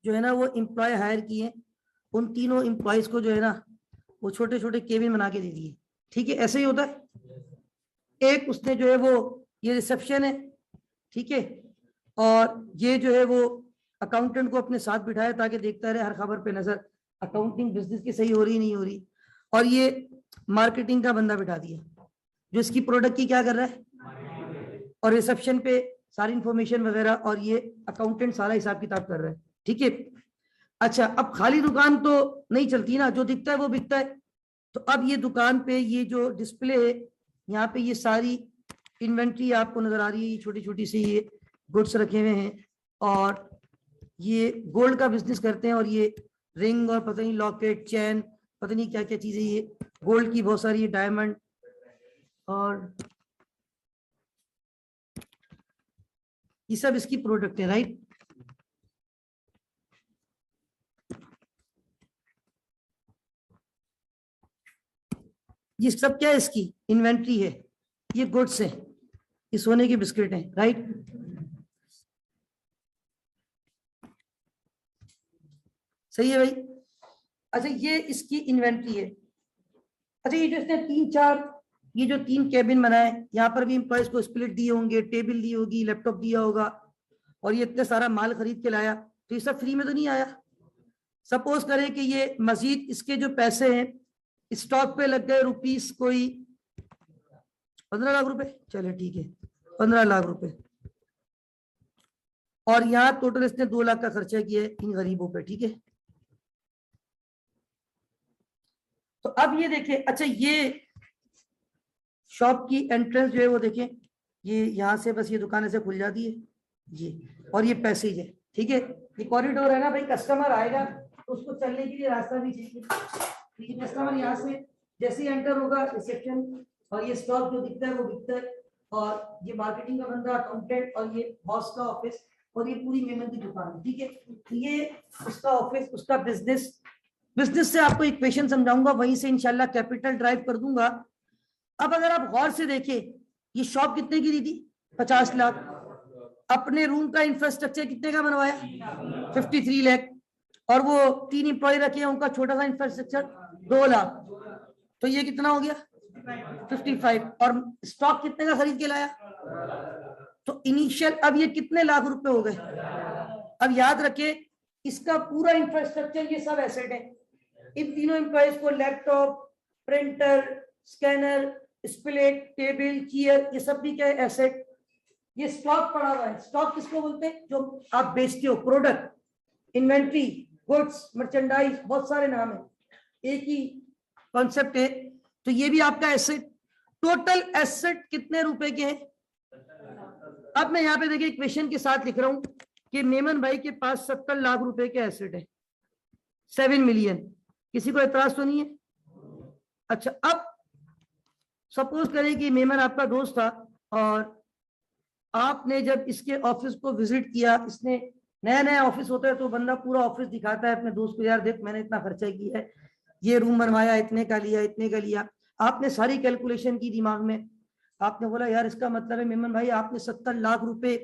जो है ना वो एम्प्लॉय हायर किए, उन तीनों एम्प्लॉयज को जो है ना वो छोटे छोटे केबिन बना के दे दिए, ठीक है। ऐसे ही होता है। एक उसने जो है वो ये रिसेप्शन है, ठीक है, और ये जो है वो अकाउंटेंट को अपने साथ बिठाया ताकि देखता रहे हर खबर पे नजर, अकाउंटिंग बिजनेस की सही हो रही नहीं हो रही। और ये मार्केटिंग का बंदा बिठा दिया जो इसकी प्रोडक्ट की क्या कर रहा है, और रिसेप्शन पे सारी इंफॉर्मेशन वगैरह, और ये अकाउंटेंट सारा हिसाब किताब कर रहा है, ठीक है। अच्छा, अब खाली दुकान तो नहीं चलती ना, जो दिखता है वो बिकता है। तो अब ये दुकान पे ये जो डिस्प्ले है, यहाँ पे ये सारी इन्वेंट्री आपको नजर आ रही है, छोटी छोटी सी ये गुड्स रखे हुए हैं, और ये गोल्ड का बिजनेस करते हैं, और ये रिंग और पता नहीं लॉकेट, चैन, पता नहीं क्या क्या चीजें, ये गोल्ड की बहुत सारी डायमंड, और ये सब इसकी प्रोडक्ट है, राइट। ये सब क्या है, इसकी इन्वेंट्री है, ये गुड्स है, ये सोने के बिस्किट हैं, राइट। सही है भाई। अच्छा, ये इसकी इन्वेंट्री है। अच्छा, ये जो इसने ये जो 3 केबिन बनाए, यहाँ पर भी एम्प्लॉयज को स्प्लिट दिए होंगे, टेबल दी होगी, लैपटॉप दिया होगा, और ये इतना सारा माल खरीद के लाया, तो ये सब फ्री में तो नहीं आया। सपोज करें कि ये मजीद इसके जो पैसे हैं स्टॉक पे लग गए रुपीस कोई 15 लाख रुपए, चले ठीक है 15 लाख रुपए, और यहाँ टोटल इसने 2 लाख का खर्चा किया है इन गरीबों पे, ठीक है। तो अब ये देखें, अच्छा ये शॉप की एंट्रेंस जो है वो देखें, ये यहाँ से बस ये दुकान ऐसे खुल जाती है ये, और ये पैसेज है, ठीक है। ये कॉरिडोर है ना भाई, कस्टमर आएगा तो उसको चलने के लिए रास्ता भी चाहिए, ठीक है। कस्टमर यहाँ से जैसे ही एंटर होगा रिसेप्शन, और ये स्टॉक जो दिखता है वो बिकता है, और ये मार्केटिंग का बंदा, अकाउंटेंट, और ये बॉस का ऑफिस, और ये पूरी मेमन की दुकान, ठीक है। ये उसका ऑफिस, उसका बिजनेस। बिजनेस से आपको इक्वेशन समझाऊंगा, वहीं से इंशाल्लाह कैपिटल ड्राइव कर दूंगा। अब अगर आप गौर से देखें, ये शॉप कितने की दी थी, 50 लाख। अपने रूम का इंफ्रास्ट्रक्चर कितने का बनवाया, 53 लाख, और वो 3 एम्प्लॉय रखे हैं, उनका छोटा सा इंफ्रास्ट्रक्चर 2 लाख, तो ये कितना हो गया 55। और स्टॉक कितने का खरीद के लाया, तो इनिशियल अब ये कितने लाख रुपए हो गए। अब याद रखे, इसका पूरा इंफ्रास्ट्रक्चर ये सब एसेट है। इन तीनों एम्प्लॉयज को laptop, printer, scanner, spelt, table, chair, ये सब भी क्या है, एसेट। ये स्टॉक पड़ा हुआ है। स्टॉक किसको बोलते हैं, जो आप बेचते हो, प्रोडक्ट, इन्वेंट्री, गुड्स, मर्चेंडाइज, बहुत सारे नाम है, एक ही कॉन्सेप्ट है। तो ये भी आपका एसेट। टोटल एसेट कितने रुपए के हैं। अब मैं यहाँ पे देखिए इक्वेशन के साथ लिख रहा हूं कि मेमन भाई के पास 70 लाख रुपए के एसेट है, 7 मिलियन। किसी को एतराज तो नहीं है। अच्छा, अब सपोज करें कि मेमन आपका दोस्त था, और आपने जब इसके ऑफिस को विजिट किया, इसने नया नया ऑफिस होता है तो बंदा पूरा ऑफिस दिखाता है अपने दोस्त को, यार देख मैंने इतना खर्चा किया है, ये रूम बनवाया, इतने का लिया, इतने का लिया। आपने सारी कैलकुलेशन की दिमाग में, आपने बोला यार इसका मतलब है मेमन भाई आपने 70 लाख रुपए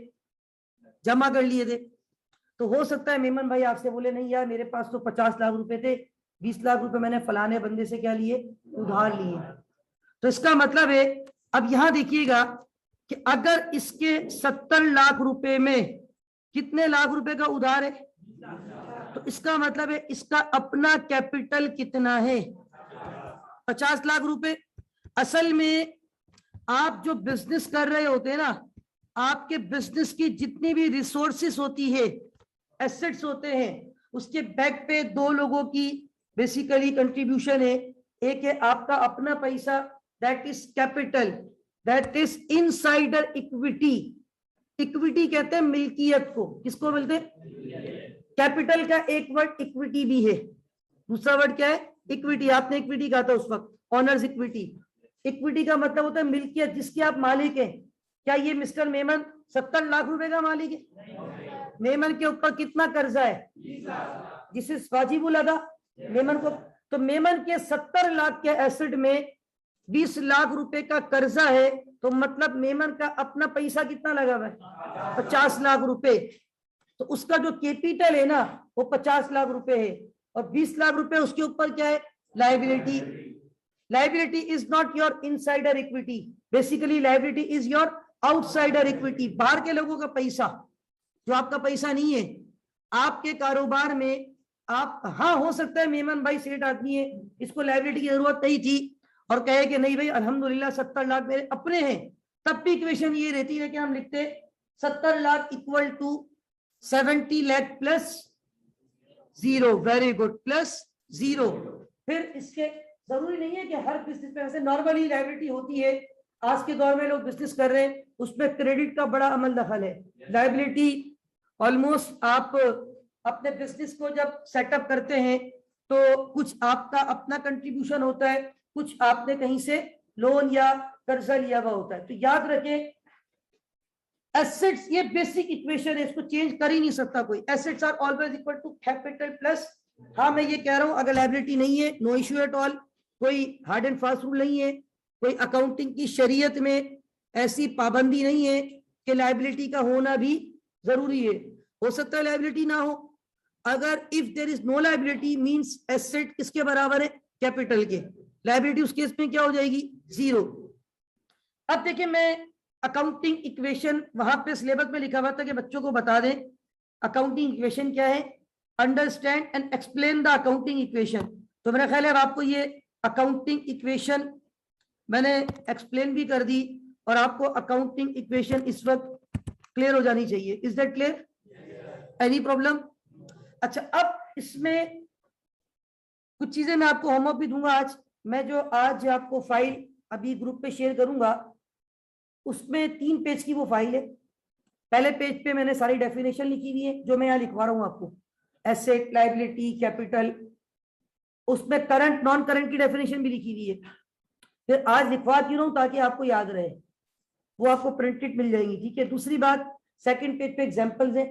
जमा कर लिए थे। तो हो सकता है मेमन भाई आपसे बोले नहीं यार मेरे पास तो 50 लाख रुपए थे, 20 लाख रुपए मैंने फलाने बंदे से क्या लिए, उधार लिए। तो इसका मतलब है, अब यहां देखिएगा कि अगर इसके 70 लाख रुपए में कितने लाख रुपए का उधार है, तो इसका मतलब है इसका अपना कैपिटल कितना है, 50 लाख रुपए। असल में आप जो बिजनेस कर रहे होते हैं ना, आपके बिजनेस की जितनी भी रिसोर्सेस होती है, एसेट्स होते हैं, उसके बैक पे दो लोगों की बेसिकली कंट्रीब्यूशन है। एक है आपका अपना पैसा, that is capital, that is insider equity. Equity कहते हैं मिल्कियत को, किसको बोलते हैं? कैपिटल का एक वर्ड इक्विटी भी है, दूसरा वर्ड क्या है? इक्विटी। आपने इक्विटी कहा था उस वक्त, ऑनर्स इक्विटी। इक्विटी का मतलब होता है मिल्कियत, जिसके आप मालिक हैं। क्या ये मिस्टर मेमन 70 लाख रुपए का मालिक है? मेमन के ऊपर कितना कर्जा है? जिसे वाजिबुल अदा मेमन को, तो मेमन के 70 लाख के एसेट में 20 लाख रुपए का कर्जा है, तो मतलब मेमन का अपना पैसा कितना लगा हुआ है? 50 लाख रुपए। तो उसका जो कैपिटल है ना वो 50 लाख रुपए है, और 20 लाख रुपए उसके ऊपर क्या है? Liability. Liability is not your insider equity, basically liability is your outsider equity, बाहर के लोगों का पैसा, जो आपका पैसा नहीं है। आपके कारोबार में आप, हाँ हो सकता है मेमन भाई सेठ आदमी है, इसको लायबिलिटी की जरूरत नहीं थी, और कहे कि नहीं भाई अल्हम्दुलिल्लाह 70 लाख मेरे अपने हैं, तब भी इक्वेशन ये रहती है कि हम लिखते 70 lakh equal to 70 lakh plus 0, very good, plus 0। फिर इसके जरूरी नहीं है कि हर बिजनेस में, ऐसे नॉर्मली लायबिलिटी होती है, आज के दौर में लोग बिजनेस कर रहे हैं उसमें क्रेडिट का बड़ा अमल दखल है। लायबिलिटी ऑलमोस्ट आप अपने बिजनेस को जब सेटअप करते हैं तो कुछ आपका अपना कंट्रीब्यूशन होता है, कुछ आपने कहीं से लोन या कर्जा लिया हुआ होता है। तो याद रखें एसेट्स, ये बेसिक इक्वेशन है, इसको चेंज कर ही नहीं सकता कोई। Assets are always equal to capital plus, हाँ मैं ये कह रहा हूं अगर लायबिलिटी नहीं है नो इश्यू एट ऑल, कोई हार्ड एंड फास्ट रूल नहीं है, कोई अकाउंटिंग की शरीयत में ऐसी पाबंदी नहीं है कि लायबिलिटी का होना भी जरूरी है। हो सकता है लायबिलिटी ना हो। अगर if there is no liability means asset किसके बराबर है? कैपिटल के। लायबिलिटी उस केस में क्या हो जाएगी? 0। अब देखिए मैं अकाउंटिंग इक्वेशन वहां पे सिलेबस में लिखा हुआ था कि बच्चों को बता दें अकाउंटिंग इक्वेशन क्या है, understand and explain the accounting equation. तो मेरा ख्याल है अब आपको ये अकाउंटिंग इक्वेशन मैंने एक्सप्लेन भी कर दी, और आपको अकाउंटिंग इक्वेशन इस वक्त क्लियर हो जानी चाहिए। Is that clear? Any problem? अच्छा, अब इसमें कुछ चीजें मैं आपको होमवर्क भी दूंगा आज। मैं जो आज आपको फाइल अभी ग्रुप पे शेयर करूंगा उसमें 3 पेज की वो फाइल है। पहले पेज पे मैंने सारी डेफिनेशन लिखी हुई है जो मैं यहाँ लिखवा रहा हूँ आपको, एसेट, लायबिलिटी, कैपिटल, उसमें करंट नॉन करंट की डेफिनेशन भी लिखी हुई है। फिर आज लिखवा क्यों रहा हूँ? ताकि आपको याद रहे, वो आपको प्रिंटेड मिल जाएंगी, ठीक है। दूसरी बात, सेकंड पेज पे एग्जांपल्स है,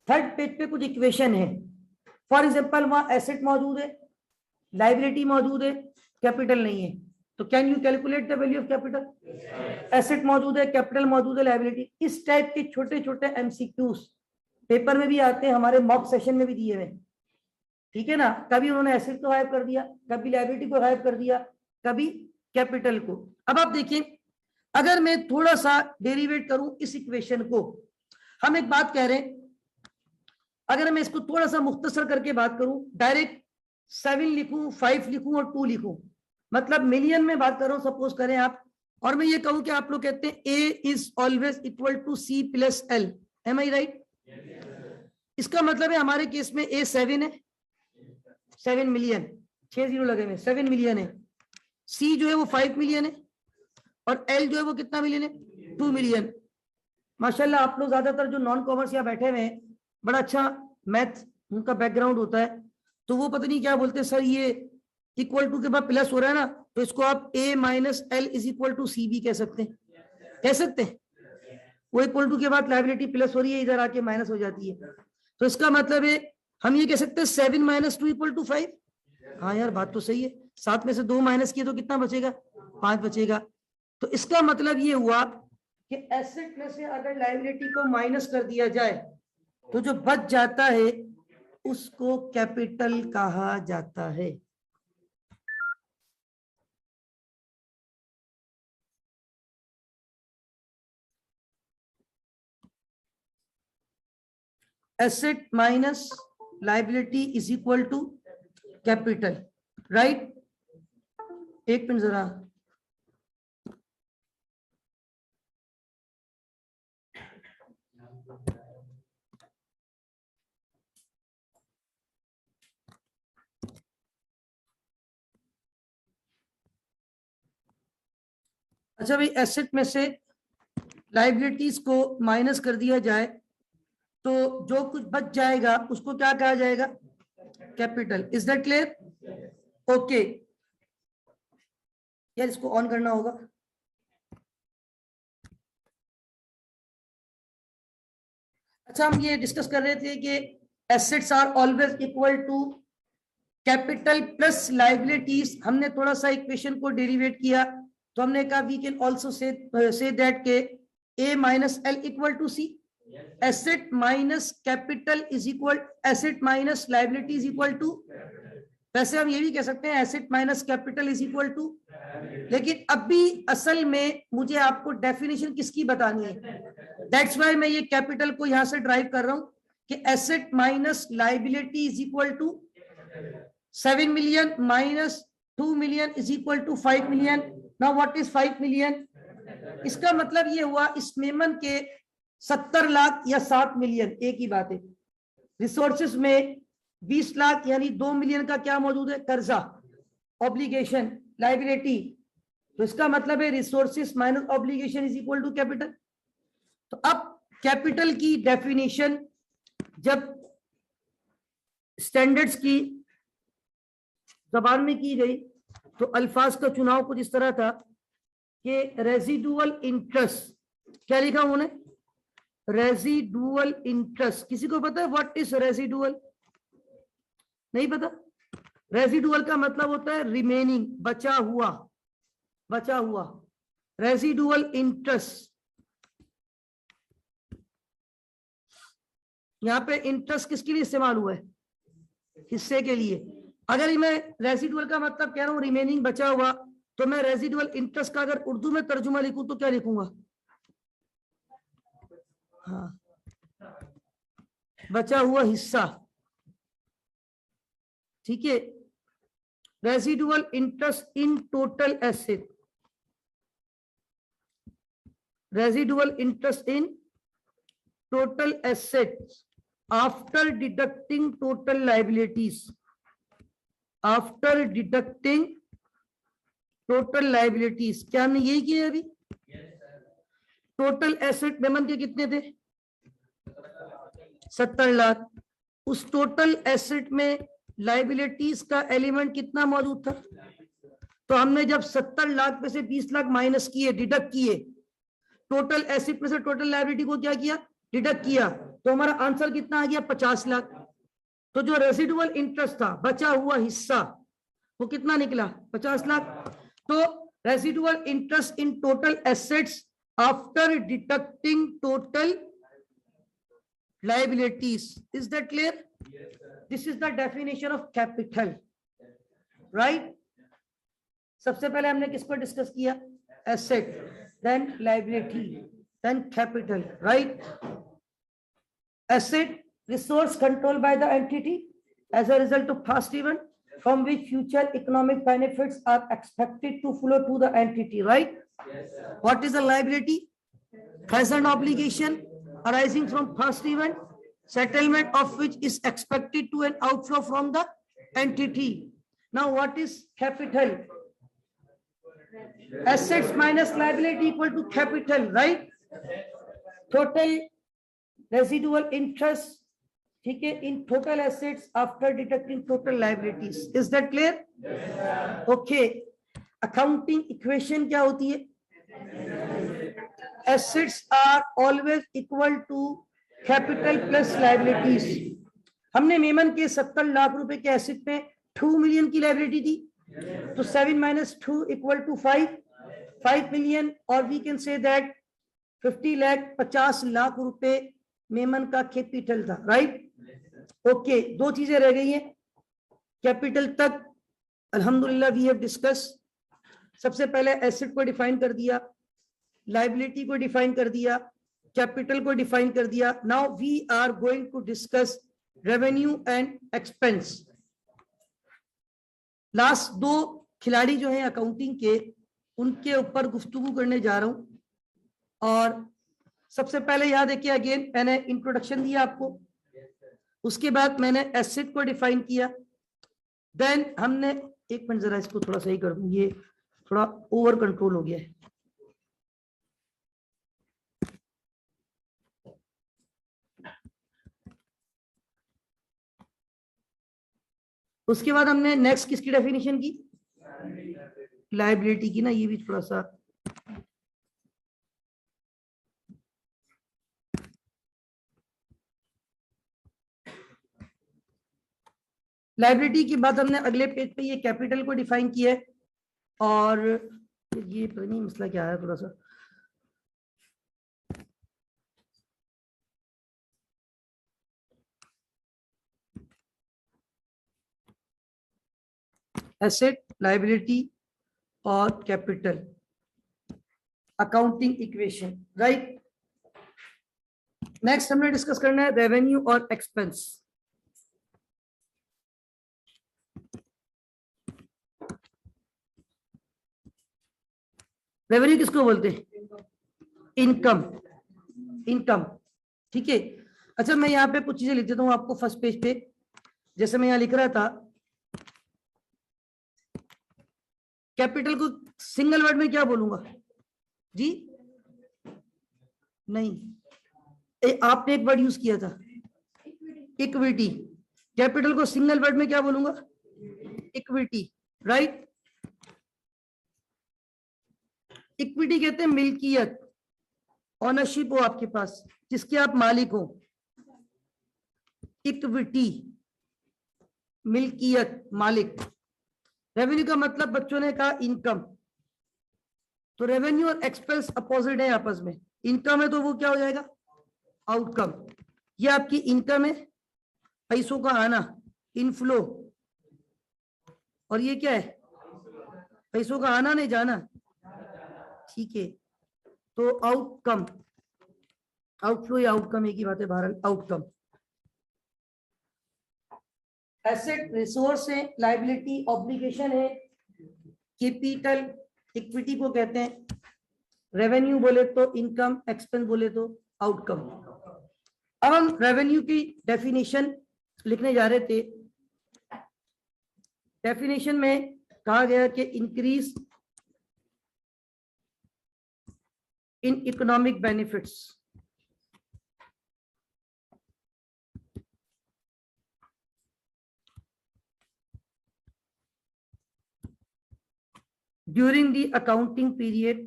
थर्ड पेज पे कुछ इक्वेशन है। फॉर एग्जांपल वहां एसेट मौजूद है, लायबिलिटी मौजूद है, कैपिटल नहीं है, तो can you calculate the value of capital? Asset मौजूद है, कैपिटल मौजूद है, लायबिलिटी। इस टाइप के छोटे छोटे एमसीक्यूज पेपर में भी आते हैं, हमारे मॉक सेशन में भी दिए हुए, ठीक है ना। कभी उन्होंने एसेट को गायब कर दिया, कभी लायबिलिटी को गायब कर दिया, कभी कैपिटल को। अब आप देखिए, अगर मैं थोड़ा सा डेरिवेट करूं इस इक्वेशन को, हम एक बात कह रहे हैं, अगर मैं इसको थोड़ा सा मुख्तसर करके बात करूं, डायरेक्ट 7 लिखूं, 5 लिखूं और 2 लिखूं, मतलब मिलियन में बात कर रहा हूं, सपोज करें आप, और मैं ये कहूं कि आप लोग कहते हैं A is always equal to C plus L, am I right? इसका मतलब है हमारे केस में ए 7 है, 7 मिलियन, 6 जीरो लगे हुए, 7 मिलियन है। सी जो है वो 5 मिलियन है, और एल जो है वो कितना मिलियन है? 2 मिलियन। माशाल्लाह आप लोग ज्यादातर जो नॉन कॉमर्स यहाँ बैठे हुए हैं, बड़ा अच्छा मैथ उनका बैकग्राउंड होता है, तो वो पता नहीं क्या बोलते हैं, सर ये इक्वल टू के बाद प्लस हो रहा है ना, तो इसको आप A minus L is equal to C भी कह सकते हैं, कह सकते हैं। वो इक्वल टू के बाद लायबिलिटी प्लस हो रही है, इधर आके माइनस हो जाती है, तो इसका मतलब है हम ये कह सकते हैं 7 माइनस 2 इक्वल टू 5। हाँ यार बात तो सही है, 7 में से 2 माइनस किए तो कितना बचेगा? 5 बचेगा। तो इसका मतलब ये हुआ कि एसेट में से अगर लायबिलिटी को माइनस कर दिया जाए तो जो बच जाता है उसको कैपिटल कहा जाता है। Asset minus liability is equal to capital, right? एक मिनट जरा, अच्छा भाई, एसेट में से लाइबिलिटीज को माइनस कर दिया जाए तो जो कुछ बच जाएगा उसको क्या कहा जाएगा? Capital. Is that clear? Okay यार, इसको ऑन करना होगा। अच्छा, हम ये डिस्कस कर रहे थे कि assets are always equal to capital plus liabilities. हमने थोड़ा सा इक्वेशन को डेरिवेट किया तो हमने कहा we can also say that के A minus L equal to C, asset minus capital is equal, asset minus liability is equal to. वैसे हम ये भी कह सकते हैं asset minus capital is equal to, लेकिन अभी असल में मुझे आपको डेफिनेशन किसकी बतानी है। दैट्स वाई मैं ये कैपिटल को यहां से ड्राइव कर रहा हूं कि asset minus liability is equal to 7 million minus 2 million is equal to 5 million. Now what is 5 million? इसका मतलब ये हुआ इस मेमन के 70 लाख या 7 मिलियन एक ही बात है। रिसोर्सेस में 20 लाख यानी 2 मिलियन का क्या मौजूद है? कर्जा, ऑब्लिगेशन, लाइबिलिटी। तो इसका मतलब है resources minus obligation is equal to capital. तो अब कैपिटल की डेफिनेशन जब स्टैंडर्ड्स की जबान में की गई तो अल्फाज का चुनाव कुछ इस तरह था कि रेजिडुअल इंटरेस्ट, क्या लिखा उन्होंने? Residual interest. किसी को पता है व्हाट इज रेजिडुअल? नहीं पता? रेजिडुअल का मतलब होता है रिमेनिंग, बचा हुआ, बचा हुआ। रेजिडुअल इंटरेस्ट, यहां पे इंटरेस्ट किसके लिए इस्तेमाल हुआ है? हिस्से के लिए। अगर मैं रेजिडुअल का मतलब कह रहा हूं रिमेनिंग, बचा हुआ, तो मैं रेजिडुअल इंटरेस्ट का अगर उर्दू में तर्जुमा लिखूं तो क्या लिखूंगा? हाँ, बचा हुआ हिस्सा। ठीक है, residual interest in total asset, residual interest in total assets after deducting total liabilities, after deducting total liabilities. क्या हमने यही किया अभी? टोटल एसेट मेमन के कितने थे? 70 लाख। उस टोटल एसेट में लाइबिलिटीज का एलिमेंट कितना मौजूद था? तो हमने जब 70 लाख में से 20 लाख माइनस किए, डिडक्ट किए, टोटल एसेट में से टोटल लाइबिलिटी को क्या किया? डिडक्ट किया, तो हमारा आंसर कितना आ गया? 50 लाख। तो जो रेसिडुअल इंटरेस्ट था, बचा हुआ हिस्सा, वो कितना निकला? 50 लाख। तो residual interest in total assets after deducting total liabilities. Is that clear? Yes, sir. This is the definition of capital, right? सबसे पहले हमने किसको डिस्कस किया? Asset, then liability, then capital, right? Asset, resource controlled by the entity as a result of past event from which future economic benefits are expected to flow to the entity, right? Yes, sir. What is the liability? Present obligation arising from past event, settlement of which is expected to an outflow from the entity. Now what is capital? Assets minus liability equal to capital, right? Total residual interest, ठीक है, in total assets after deducting total liabilities. Is that clear? Yes, okay. Accounting equation क्या होती है? Assets are always equal to capital plus liabilities. हमने मेमन के 70 लाख रुपए के asset में 2 मिलियन की लाइबिलिटी थी, तो 7 minus 2 equal to 5 मिलियन, और we can say that 50 lakh रुपए मेमन का कैपिटल था, राइट? ओके, दो चीजें रह गई हैं कैपिटल तक। अल्हम्दुलिल्लाह वी हैव डिस्कस। सबसे पहले एसेट को डिफाइन कर दिया, लाइबिलिटी को डिफाइन कर दिया, कैपिटल को डिफाइन कर दिया। Now we are going to discuss revenue and expense. Last दो खिलाड़ी जो हैं अकाउंटिंग के, उनके ऊपर गुफ्तगू करने जा रहा हूं। और सबसे पहले याद है कि अगेन मैंने इंट्रोडक्शन दिया आपको, उसके बाद मैंने एसेट को डिफाइन किया, देन हमने, एक मिनट जरा इसको थोड़ा सही कर दूं, ये थोड़ा ओवर कंट्रोल हो गया है। उसके बाद हमने नेक्स्ट किसकी डेफिनेशन की, लायबिलिटी की ना, ये भी थोड़ा सा लायबिलिटी के बाद हमने अगले पेज पे ये कैपिटल को डिफाइन किया है। और ये पता नहीं मसला क्या है थोड़ा सा, एसेट, लायबिलिटी और capital, accounting equation, right. Next हमने डिस्कस करना है रेवेन्यू और एक्सपेंस। रेवेन्यू किसको बोलते हैं, इनकम, इनकम, ठीक है। अच्छा मैं यहाँ पे कुछ चीजें लिख देता हूँ आपको फर्स्ट पेज पे। जैसे मैं यहाँ लिख रहा था, कैपिटल को सिंगल वर्ड में क्या बोलूंगा जी, नहीं आपने एक वर्ड यूज किया था, इक्विटी। कैपिटल को सिंगल वर्ड में क्या बोलूंगा, इक्विटी, राइट। इक्विटी कहते हैं मिल्कियत, ऑनरशिप हो आपके पास, जिसके आप मालिक हो, इक्विटी, मिल्कियत, मालिक। रेवेन्यू का मतलब बच्चों ने कहा इनकम, तो रेवेन्यू और एक्सपेंस अपोजिट है आपस में। इनकम है तो वो क्या हो जाएगा, आउटकम। ये आपकी इनकम है, पैसों का आना, इनफ्लो, और ये क्या है, पैसों का आना नहीं जाना, ठीक है। तो आउटकम, आउटफ्लो या आउटकम एक ही बात है, बहरहाल आउटकम। एसेट रिसोर्स है, लायबिलिटी ऑब्लिगेशन है, कैपिटल इक्विटी को कहते हैं, रेवेन्यू बोले तो इनकम, एक्सपेंस बोले तो आउटकम। अब हम रेवेन्यू की डेफिनेशन लिखने जा रहे थे। डेफिनेशन में कहा गया कि increase in economic benefits, during the accounting period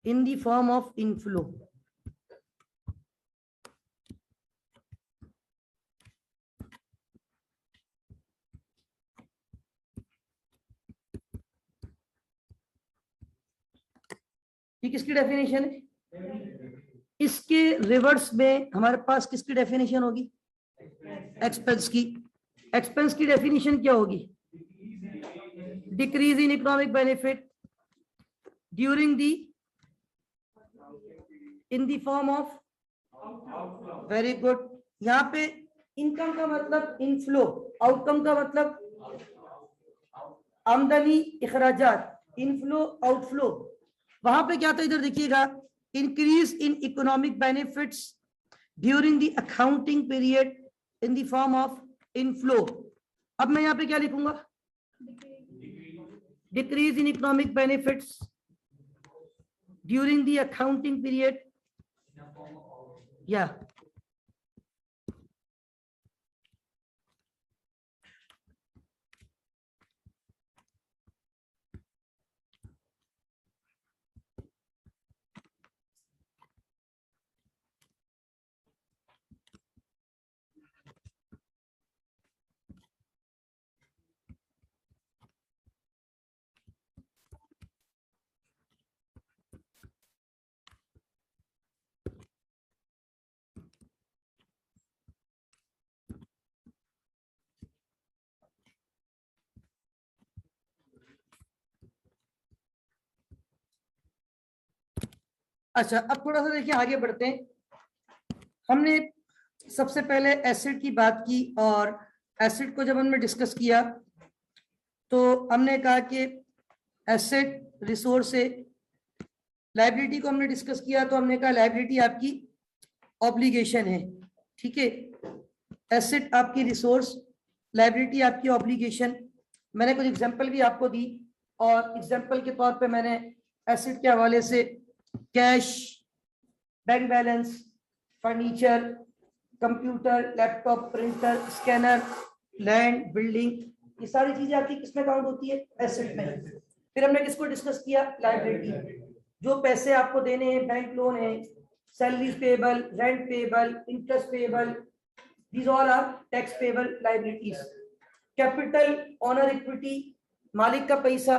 in the form of inflow, ये किसकी डेफिनेशन है। इसके रिवर्स में हमारे पास किसकी डेफिनेशन होगी, एक्सपेंस की। एक्सपेंस की डेफिनेशन क्या होगी, decrease in economic benefit during the in the form of, very good. यहाँ पे इनकम का मतलब इनफ्लो, आउटकम का मतलब आमदनी इखराजात, इनफ्लो आउटफ्लो। वहां पे क्या था, इधर देखिएगा, increase in economic benefits during the accounting period in the form of inflow. अब मैं यहाँ पे क्या लिखूंगा, decrease in economic benefits during the accounting period, या अच्छा। अब थोड़ा सा देखिए आगे बढ़ते हैं। हमने सबसे पहले एसिड की बात की, और एसिड को जब हमने डिस्कस किया तो हमने कहा कि एसेट रिसोर्स है। लायबिलिटी को हमने डिस्कस किया तो हमने कहा लायबिलिटी आपकी ऑब्लिगेशन है, ठीक है। एसेट आपकी रिसोर्स, लायबिलिटी आपकी ऑब्लिगेशन। मैंने कुछ एग्जांपल भी आपको दी, और एग्जांपल के तौर पे मैंने एसेट के हवाले से cash, bank balance, furniture, computer, laptop, printer, scanner, land, building, ये सारी चीजें आपकी किसमें काउंट होती है? एसेट में। फिर हमने किसको डिस्कस किया? लायबिलिटी। जो पैसे आपको देने हैं, बैंक लोन है, salaries payable, rent payable, interest payable, these all are tax payable liabilities. Capital, owner equity, मालिक का पैसा,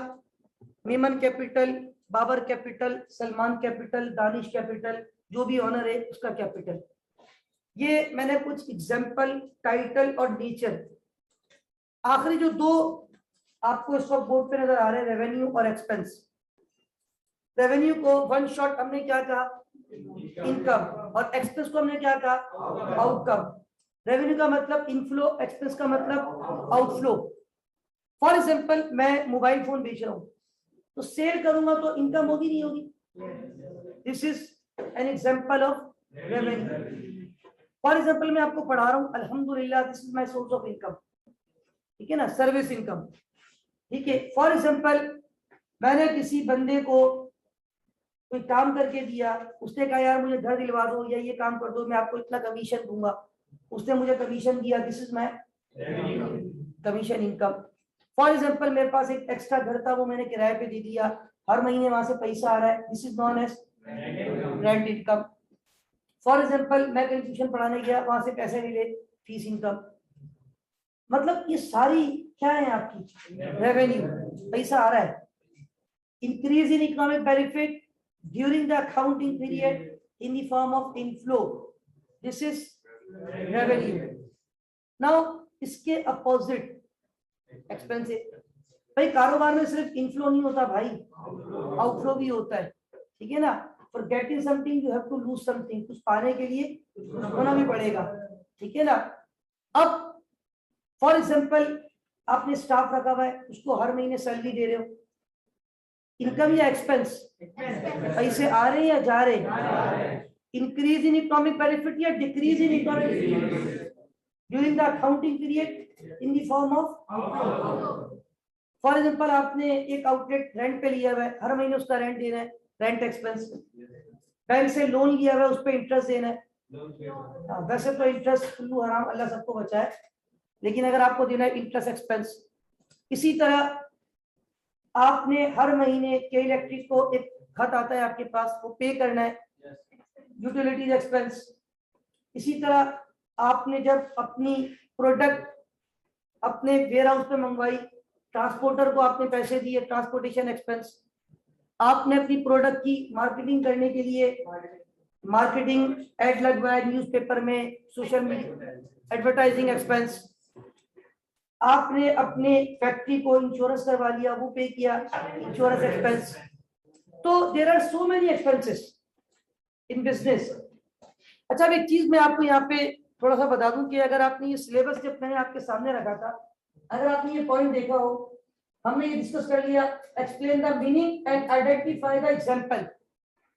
Memon capital, Babar capital, Salman capital, Danish capital, जो भी ऑनर है उसका कैपिटल। ये मैंने कुछ एग्जांपल, टाइटल और नेचर। आखिरी जो दो आपको इस वक्त बोर्ड पे नजर आ रहे हैं, रेवेन्यू और एक्सपेंस। रेवेन्यू को वन शॉट हमने क्या कहा? इनकम। और एक्सपेंस को हमने क्या कहा? आउटकम। रेवेन्यू का मतलब इनफ्लो, एक्सपेंस का मतलब आउटफ्लो। फॉर एग्जांपल मैं मोबाइल फोन बेच रहा हूं, तो सेल करूंगा तो इनकम होगी, नहीं होगी? This is an example of revenue. For example मैं आपको पढ़ा रहा हूं, अल्हम्दुलिल्लाह this is my source of income, ठीक है ना, सर्विस इनकम, ठीक है। फॉर एग्जांपल मैंने किसी बंदे को कोई काम करके दिया, उसने कहा यार मुझे घर दिलवा दो या ये काम कर दो, मैं आपको इतना कमीशन दूंगा, उसने मुझे कमीशन दिया, this is my commission income. For example मेरे पास एक एक्स्ट्रा घर था, वो मैंने किराए पे दे दिया, हर महीने वहां से पैसा आ रहा है, this is known as rent income. For example मैं कहीं ट्यूशन पढ़ाने गया, वहां से पैसे मिले, फीस इनकम। मतलब ये सारी क्या है आपकी? रेवेन्यू, पैसा आ रहा है। Increase in economic benefit during the accounting period in the form of inflow, this is revenue. Now इसके अपोजिट एक्सपेंसिव। भाई कारोबार में सिर्फ इनफ्लो नहीं होता भाई, आउटफ्लो भी होता है, ठीक है ना। For getting something you have to lose something, कुछ पाने के लिए होना भी पड़ेगा, ठीक है ना। अब फॉर एग्जांपल आपने स्टाफ रखा हुआ है, उसको हर महीने सैलरी दे रहे हो, इनकम या एक्सपेंस? पैसे आ रहे हैं या जा रहे हैं? इंक्रीज इन इकोनॉमिक बेनिफिट या decrease in economic during the accounting period in the form of. For example आपने एक आउटलेट रेंट पे लिया हुआ है, हर महीने उसका रेंट देना है, रेंट एक्सपेंस। बैंक से लोन लिया हुआ है, उस पर इंटरेस्ट देना है। वैसे तो इंटरेस्ट खुल्लू हराम, अल्लाह सबको बचाए, लेकिन अगर आपको देना है इंटरेस्ट एक्सपेंस। इसी तरह आपने हर महीने के इलेक्ट्रिक को एक खत आता है आपके पास, वो पे करना है, यूटिलिटीज एक्सपेंस। इसी तरह आपने जब अपनी प्रोडक्ट अपने वेयर हाउस पे मंगवाई, ट्रांसपोर्टर को आपने पैसे दिए, ट्रांसपोर्टेशन एक्सपेंस। आपने अपनी प्रोडक्ट की मार्केटिंग करने के लिए मार्केटिंग एड लगवाया न्यूज़पेपर में, सोशल मीडिया एडवर्टाइजिंग एक्सपेंस। आपने अपने फैक्ट्री को इंश्योरेंस करवा लिया, वो पे किया, इंश्योरेंस एक्सपेंस। तो there are so many expenses in business. अच्छा अब एक चीज मैं आपको यहाँ पे थोड़ा सा बता दूं कि अगर आपने ये सिलेबस जब मैंने आपके सामने रखा था, अगर आपने ये पॉइंट देखा हो, हमने ये डिस्कस कर लिया, explain the meaning and identify the example.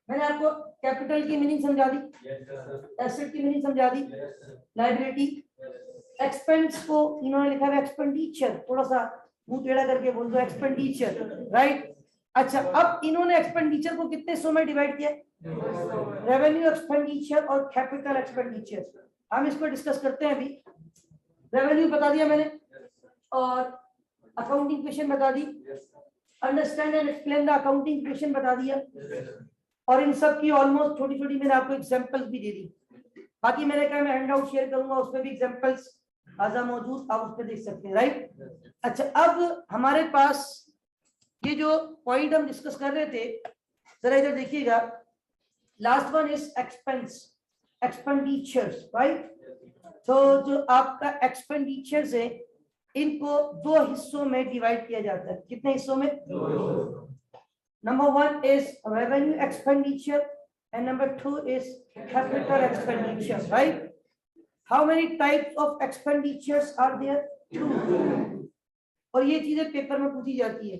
मैंने आपको कैपिटल की मीनिंग समझा दी, एसेट की मीनिंग समझा दी, लायबिलिटी, एक्सपेंस को इन्होंने लिखा है एक्सपेंडिचर, थोड़ा सा मुंह टेढ़ा करके बोल दो एक्सपेंडिचर, राइट। अच्छा अब इन्होंने एक्सपेंडिचर को कितने हिस्सों में डिवाइड किया? रेवेन्यू एक्सपेंडिचर और कैपिटल एक्सपेंडिचर। हम इसको डिस्कस करते हैं अभी। रेवेन्यू बता दिया मैंने और अकाउंटिंग क्वेश्चन बता दी, understand and explain the accounting question बता दिया, और इन सब की ऑलमोस्ट छोटी छोटी मैंने आपको एग्जांपल्स भी दे दी। बाकी मैंने कहा मैं हैंड आउट शेयर करूंगा, उसमें भी एग्जांपल्स आजा मौजूद, आप उस पर देख सकते हैं, राइट। अच्छा अब हमारे पास ये जो पॉइंट हम डिस्कस कर रहे थे, जरा इधर देखिएगा, last one is expense, expenditures, right. तो जो आपका एक्सपेंडिचर्स है, इनको दो हिस्सों में डिवाइड किया जाता है। कितने हिस्सों में? Number one is revenue expenditure and number 2 is capital expenditure, right? How many types of expenditures are there? 2. और ये चीजें पेपर में पूछी जाती है,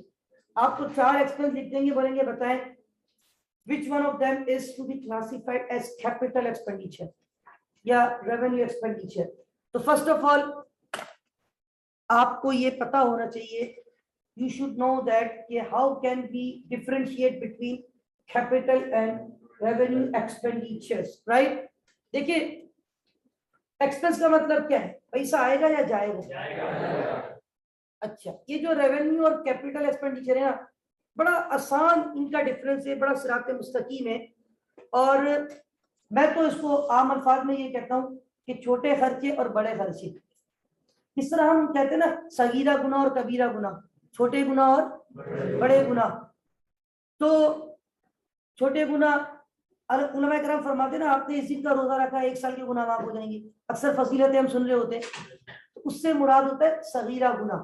आपको 4 एक्सपेंस लिख देंगे, बोलेंगे बताएं which one of them is to be classified as capital expenditure या revenue expenditure। तो फर्स्ट ऑफ ऑल आपको ये पता होना चाहिए you should know that how can we differentiate between capital and revenue expenditures, right? देखिए एक्सपेंस का मतलब क्या है, पैसा आएगा या जाएगा? अच्छा, ये जो रेवेन्यू और कैपिटल एक्सपेंडिचर है ना, बड़ा आसान इनका डिफरेंस है, बड़ा सिरात मुस्तकीम है। और मैं तो इसको आम अल्फाज में ये कहता हूँ कि छोटे खर्चे और बड़े खर्चे। इस तरह हम कहते हैं ना सगीरा गुना और कबीरा गुना, छोटे गुना और बड़े गुना। तो छोटे गुना उलमा करम फरमाते ना, आपने इस दिन का रोजा रखा, 1 साल के गुनाह माफ हो जाएंगे। अक्सर फजीलतें हम सुन रहे होते हैं, तो उससे मुराद होता है सगीरा गुना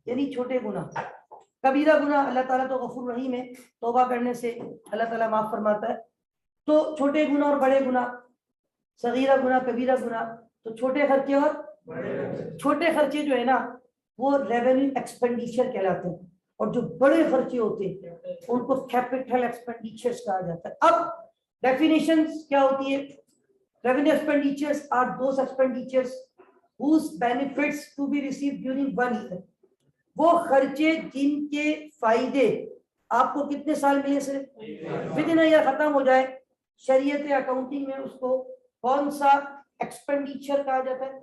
यानी छोटे गुना। कबीरा गुना अल्लाह ताला तो गफूर रहीम है, तौबा करने से अल्लाह ताला माफ फरमाता है। तो छोटे गुना और बड़े गुना, सगीरा गुना कबीरा गुना। तो छोटे खर्चे और छोटे खर्चे जो है ना वो रेवेन्यू एक्सपेंडिचर कहलाते हैं, और जो बड़े खर्चे होते हैं उनको कैपिटल एक्सपेंडिचर्स कहा जाता है। अब डेफिनेशंस क्या होती है? Revenue expenditures are those expenditures whose benefits to be received during 1 year। वो खर्चे जिनके फायदे आपको कितने साल मिले से विद इन ईयर खत्म हो जाए, शरीयत अकाउंटिंग में उसको कौन सा एक्सपेंडिचर कहा जाता है?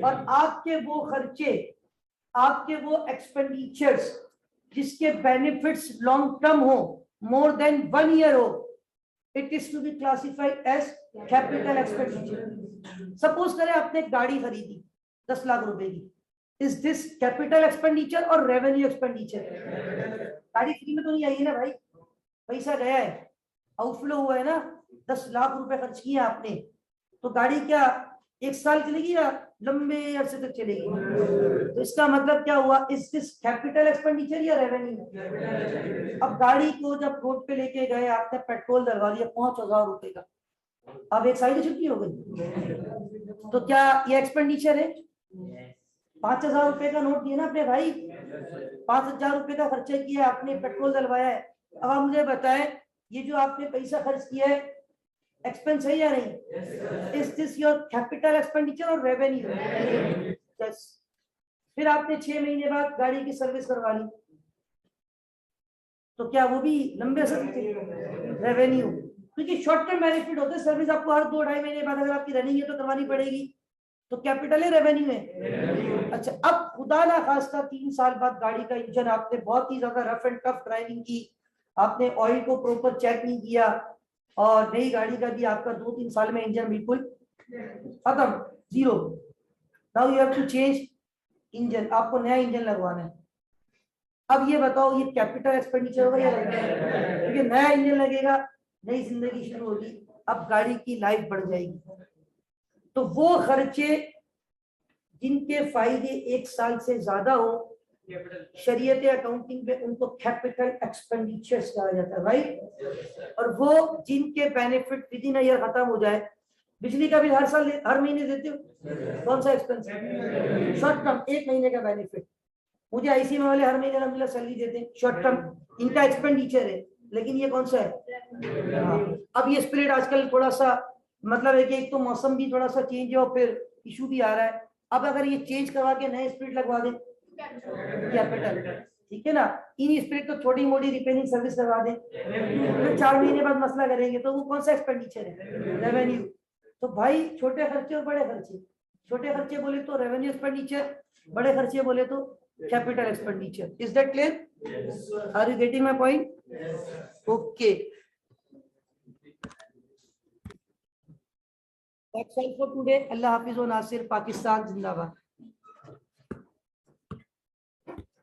और आपके वो खर्चे, आपके वो एक्सपेंडिचर्स जिसके बेनिफिट्स लॉन्ग टर्म हो, मोर देन 1 ईयर हो, it is to be classified as capital expenditure. Suppose करें आपने एक गाड़ी खरीदी 10 लाख रुपए की, इज दिस कैपिटल एक्सपेंडिचर और रेवेन्यू एक्सपेंडिचर? गाड़ी फ्री में तो नहीं आई है ना भाई, पैसा गया है, आउटफ्लो हुआ है ना, 10 लाख रुपए खर्च किए आपने। तो गाड़ी क्या 1 साल चलेगी या लंबे अरसे तक चलेगी? तो इसका मतलब क्या हुआ, इज दिस कैपिटल एक्सपेंडिचर या रेवेन्यू? अब गाड़ी को जब रोड पे लेके गए, आपने पेट्रोल डलवा दिया 5000 रुपए का, अब 1 साल की छुट्टी हो गई, तो क्या ये एक्सपेंडिचर है? 5000 रुपए का नोट दिया ना अपने भाई, 5000 रुपए का खर्चा किया आपने, पेट्रोल डलवाया है। अब आप मुझे बताएं, ये जो आपने पैसा खर्च किया है एक्सपेंस है या नहीं? Is this your capital expenditure और रेवेन्यू? यस। फिर आपने 6 महीने बाद गाड़ी की सर्विस करवा ली, तो क्या वो भी लंबे समय रेवेन्यू? क्योंकि शॉर्ट टर्म बेनिफिट होते हैं, सर्विस आपको हर 2-2.5 महीने बाद अगर आपकी रनिंग है तो करवानी पड़ेगी, तो कैपिटल है रेवेन्यू है? अच्छा, अब खुदा ना खास्ता 3 साल बाद गाड़ी का इंजन आपने बहुत ही ज्यादा रफ एंड टफ ड्राइविंग की, आपने ऑयल को प्रॉपर चेक नहीं किया, और नई गाड़ी का भी आपका 2-3 साल में इंजन बिल्कुल खत्म, zero. Now you have to change engine, आपको नया इंजन लगवाना है। अब ये बताओ, ये कैपिटल एक्सपेंडिचर होगा या रेवेन्यू? क्योंकि नया इंजन लगेगा, नई जिंदगी शुरू होगी, अब गाड़ी की लाइफ बढ़ जाएगी। तो वो खर्चे जिनके फायदे 1 साल से ज्यादा हो, शरीयत अकाउंटिंग में उनको कैपिटल एक्सपेंडिचर्स कहा जाता है, राइट? और वो जिनके बेनिफिट विद इन ईयर खत्म हो जाए, बिजली का बिल हर साल हर महीने देते हो, कौन सा एक्सपेंस? शॉर्ट टर्म 1 महीने का बेनिफिट। मुझे आईसीएम वाले हर महीने अल्हम्दुलिल्लाह सैलरी देते हैं, शॉर्ट टर्म इनका एक्सपेंडिचर है, लेकिन ये कौन सा है? हाँ। अब ये स्पिरिट आजकल थोड़ा सा मतलब है कि एक तो मौसम भी थोड़ा सा चेंज है और फिर इशू भी आ रहा है। अब अगर ये चेंज करवा के नए स्पिरिट लगवा दें, कैपिटल, ठीक है ना, इन स्पिरिट तो छोटी मोटी रिपेयरिंग सर्विस करवा दें, फिर 4 महीने बाद मसला करेंगे, तो वो कौन सा एक्सपेंडिचर है? रेवेन्यू। तो भाई छोटे खर्चे और बड़े खर्चे, छोटे खर्चे बोले तो रेवेन्यू एक्सपेंडिचर, बड़े खर्चे बोले तो capital expenditure. Is that clear? Are you getting my point? Okay, that's all for today. Allah Hafiz wa Nasir, Pakistan Zindabad.